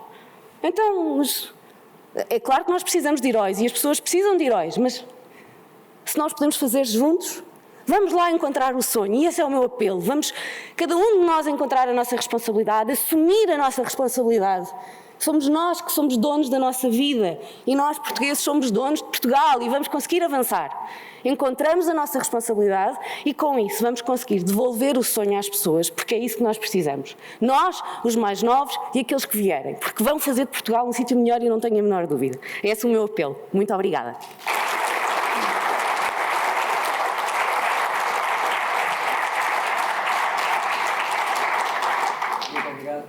Então, é claro que nós precisamos de heróis e as pessoas precisam de heróis, mas se nós podemos fazer juntos, vamos lá encontrar o sonho. E esse é o meu apelo. Vamos, cada um de nós, encontrar a nossa responsabilidade, assumir a nossa responsabilidade. Somos nós que somos donos da nossa vida e nós, portugueses, somos donos de Portugal e vamos conseguir avançar. Encontramos a nossa responsabilidade e, com isso, vamos conseguir devolver o sonho às pessoas, porque é isso que nós precisamos. Nós, os mais novos e aqueles que vierem, porque vão fazer de Portugal um sítio melhor e não tenho a menor dúvida. Esse é o meu apelo. Muito obrigada. Muito obrigado.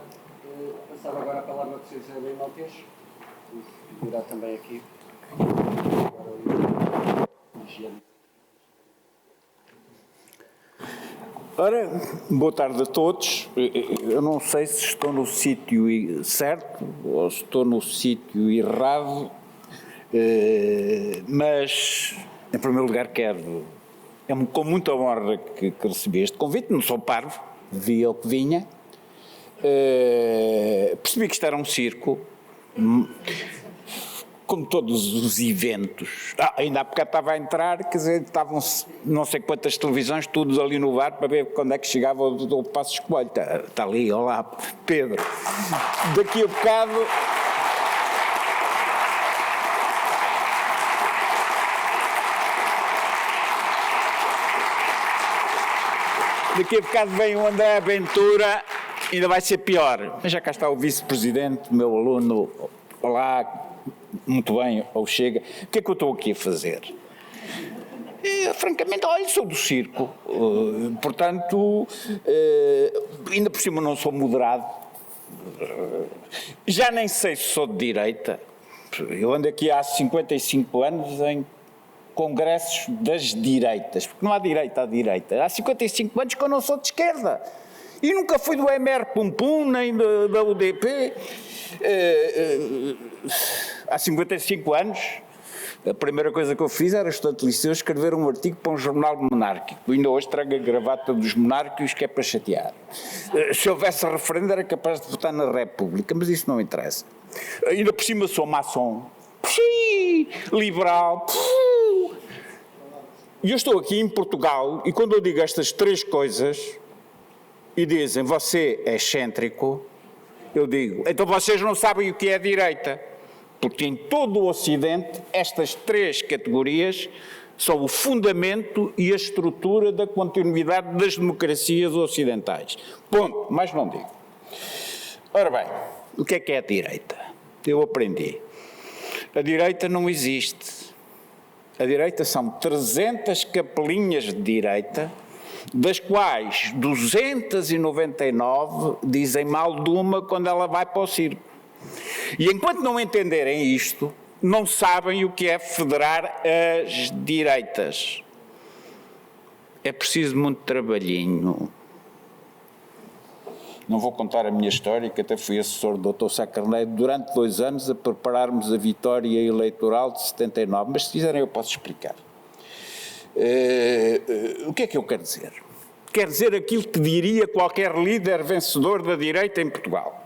Passava agora a palavra ao Sr. José Leão Maltês, que virá também aqui. Ora, boa tarde a todos. Eu não sei se estou no sítio certo ou se estou no sítio errado, mas, em primeiro lugar, é com muita honra que recebi este convite. Não sou parvo, vi o que vinha. Percebi que isto era um circo, como todos os eventos. Ainda há bocado estava a entrar, quer dizer, estavam não sei quantas televisões, todos ali no bar, para ver quando é que chegava o Passos Coelho. Está ali, olá, Pedro. Daqui a bocado... Daqui a bocado vem o André Ventura, ainda vai ser pior. Mas já cá está o vice-presidente, meu aluno. Olá, muito bem, ou chega. O que é que eu estou aqui a fazer? Francamente, olha, sou do circo. Portanto, ainda por cima não sou moderado. Já nem sei se sou de direita. Eu ando aqui há 55 anos em congressos das direitas, porque não há direita à direita. Há 55 anos que eu não sou de esquerda. E nunca fui do MR Pum Pum, nem da UDP. Há 55 anos, a primeira coisa que eu fiz era, estudante de liceu, escrever um artigo para um jornal monárquico. Ainda hoje trago a gravata dos monárquicos, que é para chatear. Se houvesse referendo, era capaz de votar na República, mas isso não interessa. Ainda por cima sou maçom. Liberal. E eu estou aqui em Portugal, e quando eu digo estas três coisas, e dizem, você é excêntrico, eu digo, então vocês não sabem o que é a direita. Porque em todo o Ocidente, estas três categorias são o fundamento e a estrutura da continuidade das democracias ocidentais. Ponto. Mais não digo. Ora bem, o que é a direita? Eu aprendi. A direita não existe. A direita são 300 capelinhas de direita, das quais 299 dizem mal de uma quando ela vai para o circo. E enquanto não entenderem isto, não sabem o que é federar as direitas. É preciso muito trabalhinho. Não vou contar a minha história, que até fui assessor do Dr. Sá Carneiro durante 2 anos a prepararmos a vitória eleitoral de 79, mas se quiserem eu posso explicar. O que é que eu quero dizer? Quero dizer aquilo que diria qualquer líder vencedor da direita em Portugal.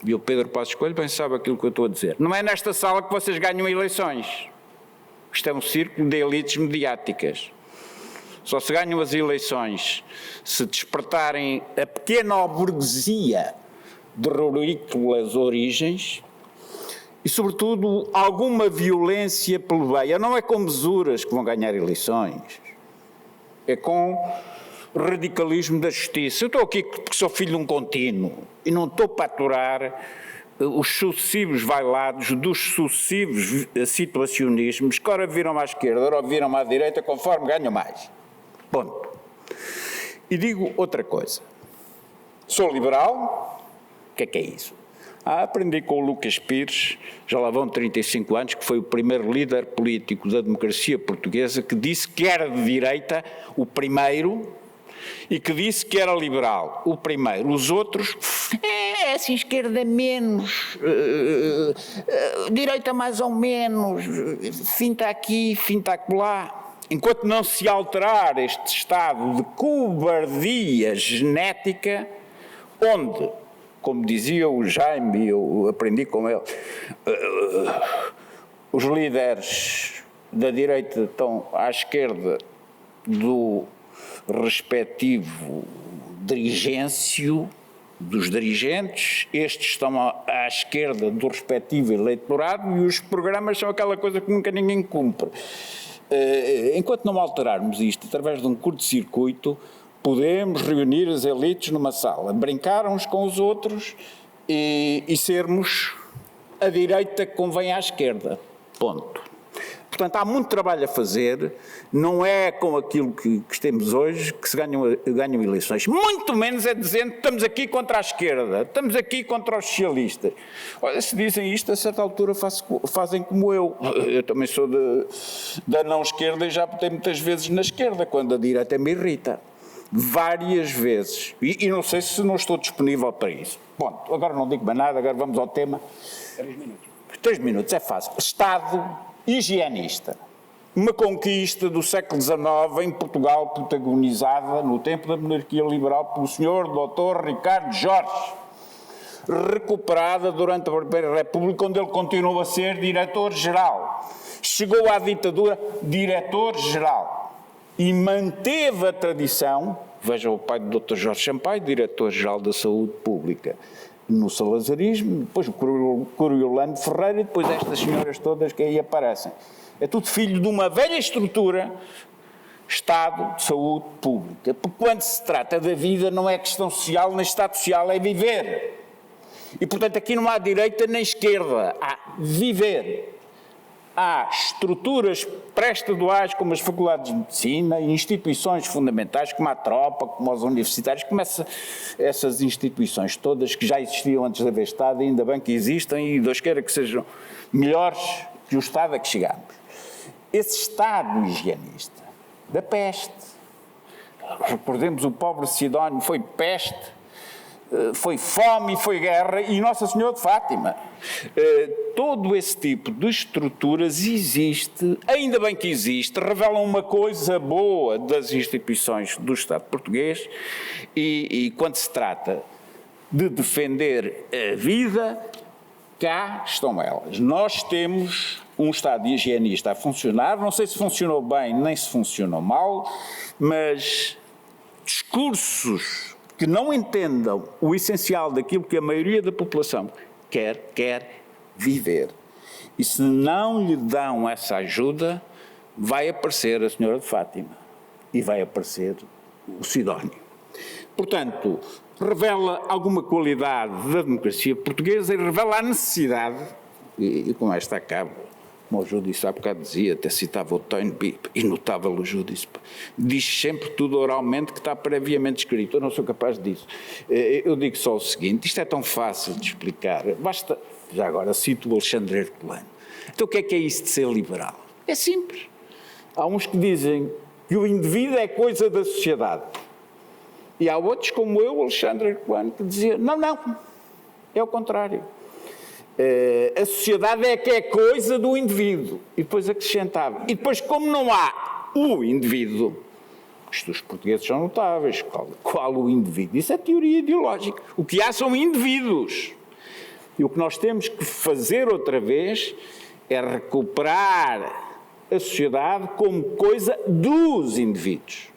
E o Pedro Passos Coelho bem sabe aquilo que eu estou a dizer. Não é nesta sala que vocês ganham eleições. Isto é um círculo de elites mediáticas. Só se ganham as eleições se despertarem a pequena burguesia de ridículas origens e, sobretudo, alguma violência plebeia. Não é com mesuras que vão ganhar eleições. É com radicalismo da justiça. Eu estou aqui porque sou filho de um contínuo e não estou para aturar os sucessivos bailados dos sucessivos situacionismos que ora viram à esquerda, ora viram à direita, conforme ganham mais. Ponto. E digo outra coisa. Sou liberal. O que é isso? Aprendi com o Lucas Pires, já lá vão 35 anos, que foi o primeiro líder político da democracia portuguesa que disse que era de direita, o primeiro, e que disse que era liberal, o primeiro. Os outros, essa esquerda menos, direita mais ou menos, finta aqui, finta acolá. Enquanto não se alterar este estado de cobardia genética, onde, como dizia o Jaime, eu aprendi com ele, os líderes da direita estão à esquerda do respectivo dirigêncio, dos dirigentes, estes estão à esquerda do respectivo eleitorado e os programas são aquela coisa que nunca ninguém cumpre. Enquanto não alterarmos isto através de um curto-circuito, podemos reunir as elites numa sala, brincar uns com os outros e sermos a direita que convém à esquerda. Ponto. Portanto, há muito trabalho a fazer, não é com aquilo que temos hoje que se ganham eleições. Muito menos é dizendo que estamos aqui contra a esquerda, estamos aqui contra os socialistas. Olha, se dizem isto, a certa altura fazem como eu. Eu também sou da não-esquerda e já botei muitas vezes na esquerda, quando a direita me irrita. Várias vezes. E não sei se não estou disponível para isso. Bom, agora não digo mais nada, agora vamos ao tema. 3 minutos. 3 minutos, é fácil. Estado higienista. Uma conquista do século XIX em Portugal, protagonizada no tempo da monarquia liberal pelo Sr. Dr. Ricardo Jorge, recuperada durante a Primeira República, onde ele continuou a ser diretor-geral. Chegou à ditadura, diretor-geral, e manteve a tradição. Veja o pai do Dr. Jorge Sampaio, diretor-geral da Saúde Pública, no salazarismo, depois o Coriolano Ferreira e depois estas senhoras todas que aí aparecem. É tudo filho de uma velha estrutura, Estado de Saúde Pública. Porque quando se trata da vida não é questão social, nem Estado Social, é viver. E, portanto, aqui não há direita nem esquerda, há viver. Há estruturas pré-estaduais, como as faculdades de medicina, e instituições fundamentais, como a tropa, como os universitários, como essas instituições todas que já existiam antes de haver Estado, e ainda bem que existem, e Deus queira que sejam melhores que o Estado a que chegamos. Esse Estado higienista, da peste, recordemos o pobre Sidónio, foi peste, foi fome, foi guerra, e Nossa Senhora de Fátima. Todo esse tipo de estruturas existe, ainda bem que existe, revelam uma coisa boa das instituições do Estado português e quando se trata de defender a vida, cá estão elas. Nós temos um Estado higienista a funcionar, não sei se funcionou bem nem se funcionou mal, mas discursos que não entendam o essencial daquilo que a maioria da população quer viver. E se não lhe dão essa ajuda, vai aparecer a Senhora de Fátima e vai aparecer o Sidónio. Portanto, revela alguma qualidade da democracia portuguesa e revela a necessidade, e com esta acabo, como o Júdice há bocado dizia, até citava o Toynbee, e notável o Júdice, diz sempre tudo oralmente que está previamente escrito. Eu não sou capaz disso. Eu digo só o seguinte, isto é tão fácil de explicar, basta, já agora cito o Alexandre Herculano. Então o que é isso de ser liberal? É simples. Há uns que dizem que o indivíduo é coisa da sociedade. E há outros, como eu, Alexandre Herculano, que dizia, não, é o contrário. A sociedade é que é coisa do indivíduo. E depois acrescentava. E depois, como não há o indivíduo, isto os portugueses são notáveis, qual o indivíduo? Isso é teoria ideológica. O que há são indivíduos. E o que nós temos que fazer outra vez é recuperar a sociedade como coisa dos indivíduos,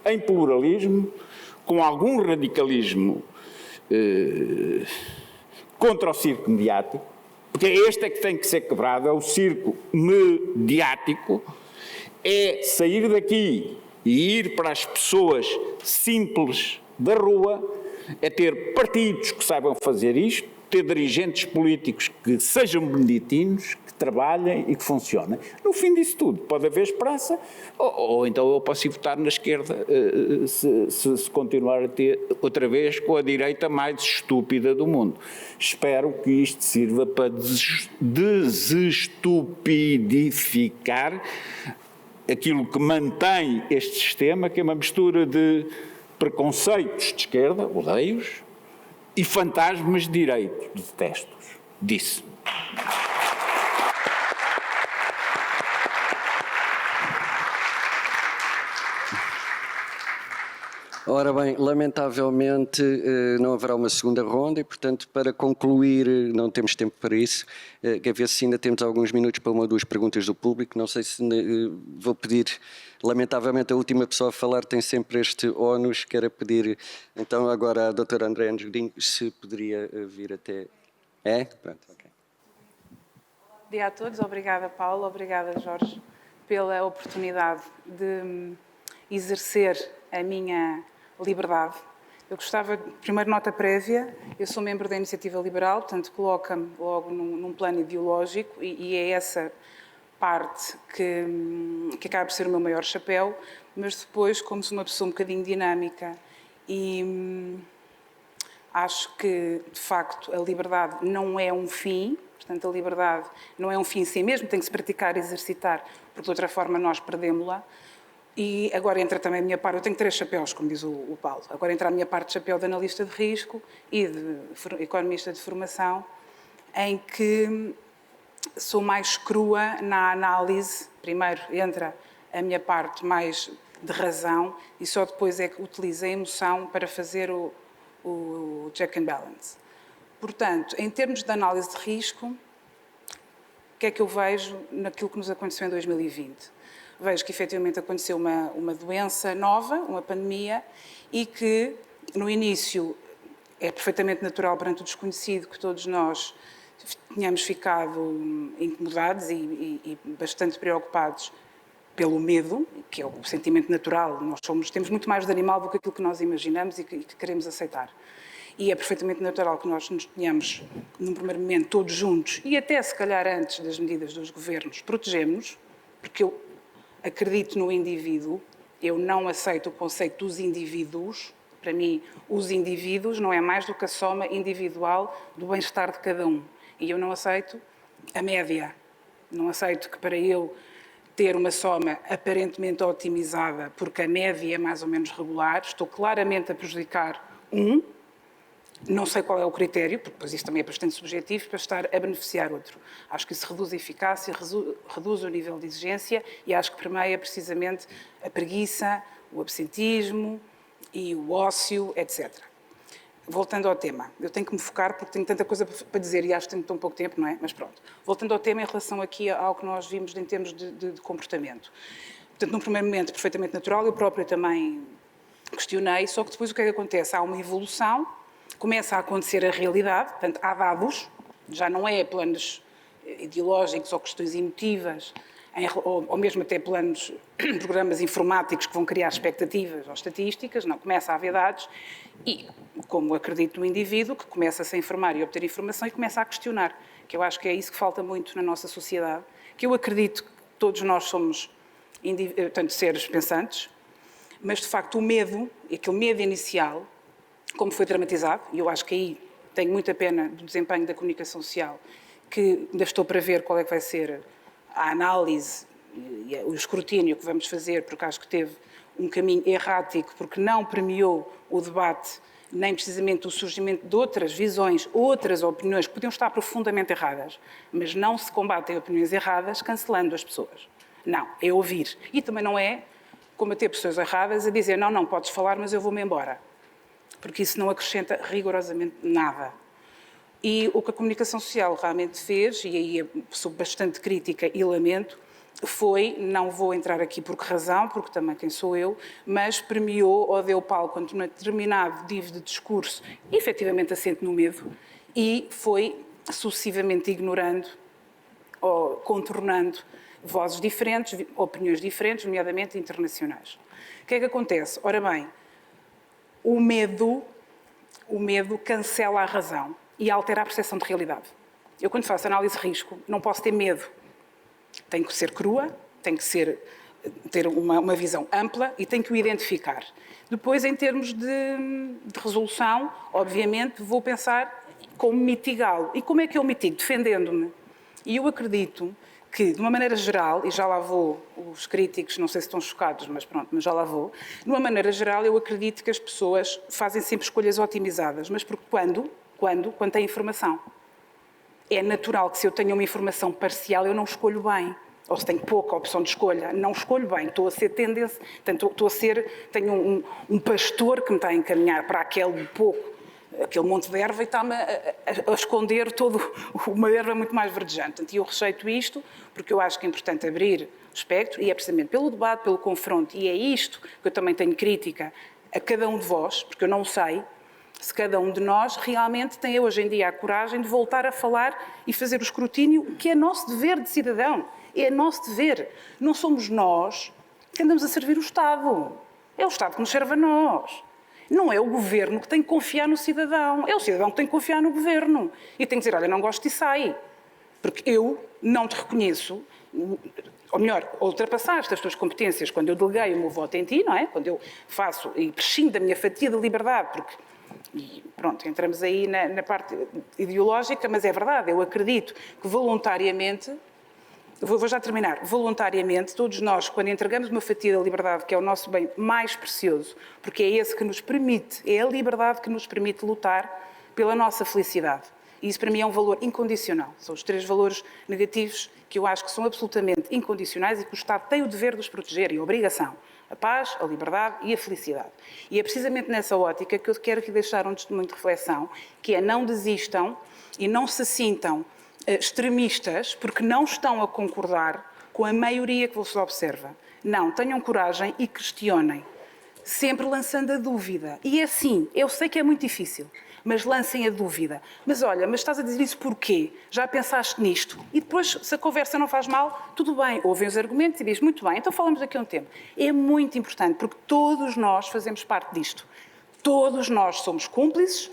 em pluralismo, com algum radicalismo contra o circo mediático, porque este é que tem que ser quebrado, é o circo mediático, é sair daqui e ir para as pessoas simples da rua, é ter partidos que saibam fazer isto, ter dirigentes políticos que sejam beneditinos, que trabalhem e que funcionem. No fim disso tudo, pode haver esperança, ou então eu posso ir votar na esquerda se continuar a ter, outra vez, com a direita mais estúpida do mundo. Espero que isto sirva para desestupidificar aquilo que mantém este sistema, que é uma mistura de preconceitos de esquerda, odeio-os, e fantasmas de direito, detesto-os. Disse. Ora bem, lamentavelmente não haverá uma segunda ronda e, portanto, para concluir, não temos tempo para isso. Quer ver se ainda temos alguns minutos para uma ou duas perguntas do público. Não sei se vou pedir, lamentavelmente a última pessoa a falar tem sempre este ónus, que era pedir, então agora a doutora Andréa Angelim, se poderia vir até... É? Pronto, ok. Bom dia a todos, obrigada Paulo, obrigada Jorge, pela oportunidade de exercer a minha liberdade. Eu gostava, primeiro nota prévia, eu sou membro da Iniciativa Liberal, portanto coloca-me logo num plano ideológico e é essa parte que acaba por ser o meu maior chapéu, mas depois, como sou uma pessoa um bocadinho dinâmica e acho que, de facto, a liberdade não é um fim, portanto a liberdade não é um fim em si mesmo, tem que se praticar e exercitar, porque de outra forma nós perdemos-la. E agora entra também a minha parte, eu tenho 3 chapéus, como diz o Paulo, agora entra a minha parte de chapéu de analista de risco e de economista de formação, em que sou mais crua na análise. Primeiro entra a minha parte mais de razão e só depois é que utilizo a emoção para fazer o check and balance. Portanto, em termos de análise de risco, o que é que eu vejo naquilo que nos aconteceu em 2020? Vejo que efetivamente aconteceu uma doença nova, uma pandemia, e que no início é perfeitamente natural perante o desconhecido que todos nós tínhamos ficado incomodados e bastante preocupados pelo medo, que é o sentimento natural. Nós temos muito mais de animal do que aquilo que nós imaginamos e que queremos aceitar. E é perfeitamente natural que nós nos tenhamos, num primeiro momento, todos juntos, e até se calhar antes das medidas dos governos, protegemos-nos, porque eu acredito no indivíduo, eu não aceito o conceito dos indivíduos. Para mim, os indivíduos não é mais do que a soma individual do bem-estar de cada um. E eu não aceito a média. Não aceito que para eu ter uma soma aparentemente otimizada, porque a média é mais ou menos regular, estou claramente a prejudicar um. Não sei qual é o critério, porque depois isto também é bastante subjetivo, para estar a beneficiar outro. Acho que isso reduz a eficácia, reduz o nível de exigência e acho que permeia precisamente a preguiça, o absentismo e o ócio, etc. Voltando ao tema, eu tenho que me focar porque tenho tanta coisa para dizer e acho que tenho tão pouco tempo, não é? Mas pronto. Voltando ao tema em relação aqui ao que nós vimos em termos de comportamento. Portanto, num primeiro momento, perfeitamente natural, eu própria também questionei, só que depois o que é que acontece? Há uma evolução, começa a acontecer a realidade, portanto, há dados, já não é planos ideológicos ou questões emotivas, ou mesmo até planos, programas informáticos que vão criar expectativas ou estatísticas, não, começa a haver dados e, como acredito no indivíduo, que começa a se informar e obter informação e começa a questionar, que eu acho que é isso que falta muito na nossa sociedade, que eu acredito que todos nós somos, portanto, seres pensantes, mas, de facto, o medo, aquele medo inicial, como foi dramatizado, e eu acho que aí tenho muita pena do desempenho da comunicação social, que ainda estou para ver qual é que vai ser a análise e o escrutínio que vamos fazer, porque acho que teve um caminho errático, porque não premiou o debate, nem precisamente o surgimento de outras visões, outras opiniões que podiam estar profundamente erradas, mas não se combatem opiniões erradas cancelando as pessoas. Não, é ouvir. E também não é combater pessoas erradas a dizer não, podes falar, mas eu vou-me embora. Porque isso não acrescenta rigorosamente nada. E o que a comunicação social realmente fez, e aí sou bastante crítica e lamento, foi, não vou entrar aqui por que razão, porque também quem sou eu, mas premiou ou deu palco a um determinado nível de discurso, efetivamente assente no medo, e foi sucessivamente ignorando ou contornando vozes diferentes, opiniões diferentes, nomeadamente internacionais. O que é que acontece? Ora bem, o medo cancela a razão e altera a percepção de realidade. Eu, quando faço análise de risco, não posso ter medo. Tenho que ser crua, tenho que ter uma visão ampla e tenho que o identificar. Depois, em termos de resolução, obviamente, vou pensar como mitigá-lo. E como é que eu mitigo? Defendendo-me. E eu acredito que, de uma maneira geral, e já lá vou, os críticos não sei se estão chocados, mas pronto, mas já lá vou, de uma maneira geral eu acredito que as pessoas fazem sempre escolhas otimizadas, mas porque quando têm informação. É natural que se eu tenho uma informação parcial eu não escolho bem, ou se tenho pouca opção de escolha, não escolho bem, estou a ser tendência, portanto, tenho um pastor que me está a encaminhar para aquele monte de erva e está-me a esconder uma erva muito mais verdejante. Portanto, eu rejeito isto porque eu acho que é importante abrir o espectro e é precisamente pelo debate, pelo confronto, e é isto que eu também tenho crítica a cada um de vós, porque eu não sei se cada um de nós realmente tem hoje em dia a coragem de voltar a falar e fazer o escrutínio, que é nosso dever de cidadão, é nosso dever. Não somos nós que andamos a servir o Estado, é o Estado que nos serve a nós. Não é o governo que tem que confiar no cidadão, é o cidadão que tem que confiar no governo. E tem que dizer, olha, não gosto e sai, porque eu não te reconheço, ou melhor, ultrapassaste as tuas competências quando eu deleguei o meu voto em ti, não é? Quando eu faço e prescindo da minha fatia de liberdade, porque... E pronto, entramos aí na parte ideológica, mas é verdade, eu acredito que voluntariamente, vou já terminar, voluntariamente, todos nós, quando entregamos uma fatia da liberdade, que é o nosso bem mais precioso, porque é esse que nos permite, é a liberdade que nos permite lutar pela nossa felicidade. E isso para mim é um valor incondicional. São os 3 valores negativos que eu acho que são absolutamente incondicionais e que o Estado tem o dever de os proteger e a obrigação. A paz, a liberdade e a felicidade. E é precisamente nessa ótica que eu quero aqui deixar um testemunho de reflexão, que é não desistam e não se sintam extremistas porque não estão a concordar com a maioria que vos observa. Não, tenham coragem e questionem, sempre lançando a dúvida. E é assim, eu sei que é muito difícil, mas lancem a dúvida. Mas olha, mas estás a dizer isso porquê? Já pensaste nisto? E depois, se a conversa não faz mal, tudo bem, ouvem os argumentos e dizem, muito bem, então falamos daqui a um tempo. É muito importante, porque todos nós fazemos parte disto. Todos nós somos cúmplices,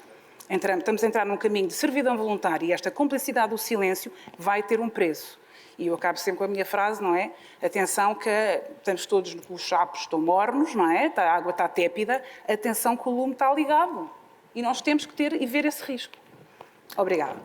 estamos a entrar num caminho de servidão voluntária e esta cumplicidade do silêncio vai ter um preço. E eu acabo sempre com a minha frase, não é? Atenção que estamos todos, os chapos estão mornos, não é? A água está tépida, atenção que o lume está ligado. E nós temos que ter e ver esse risco. Obrigada.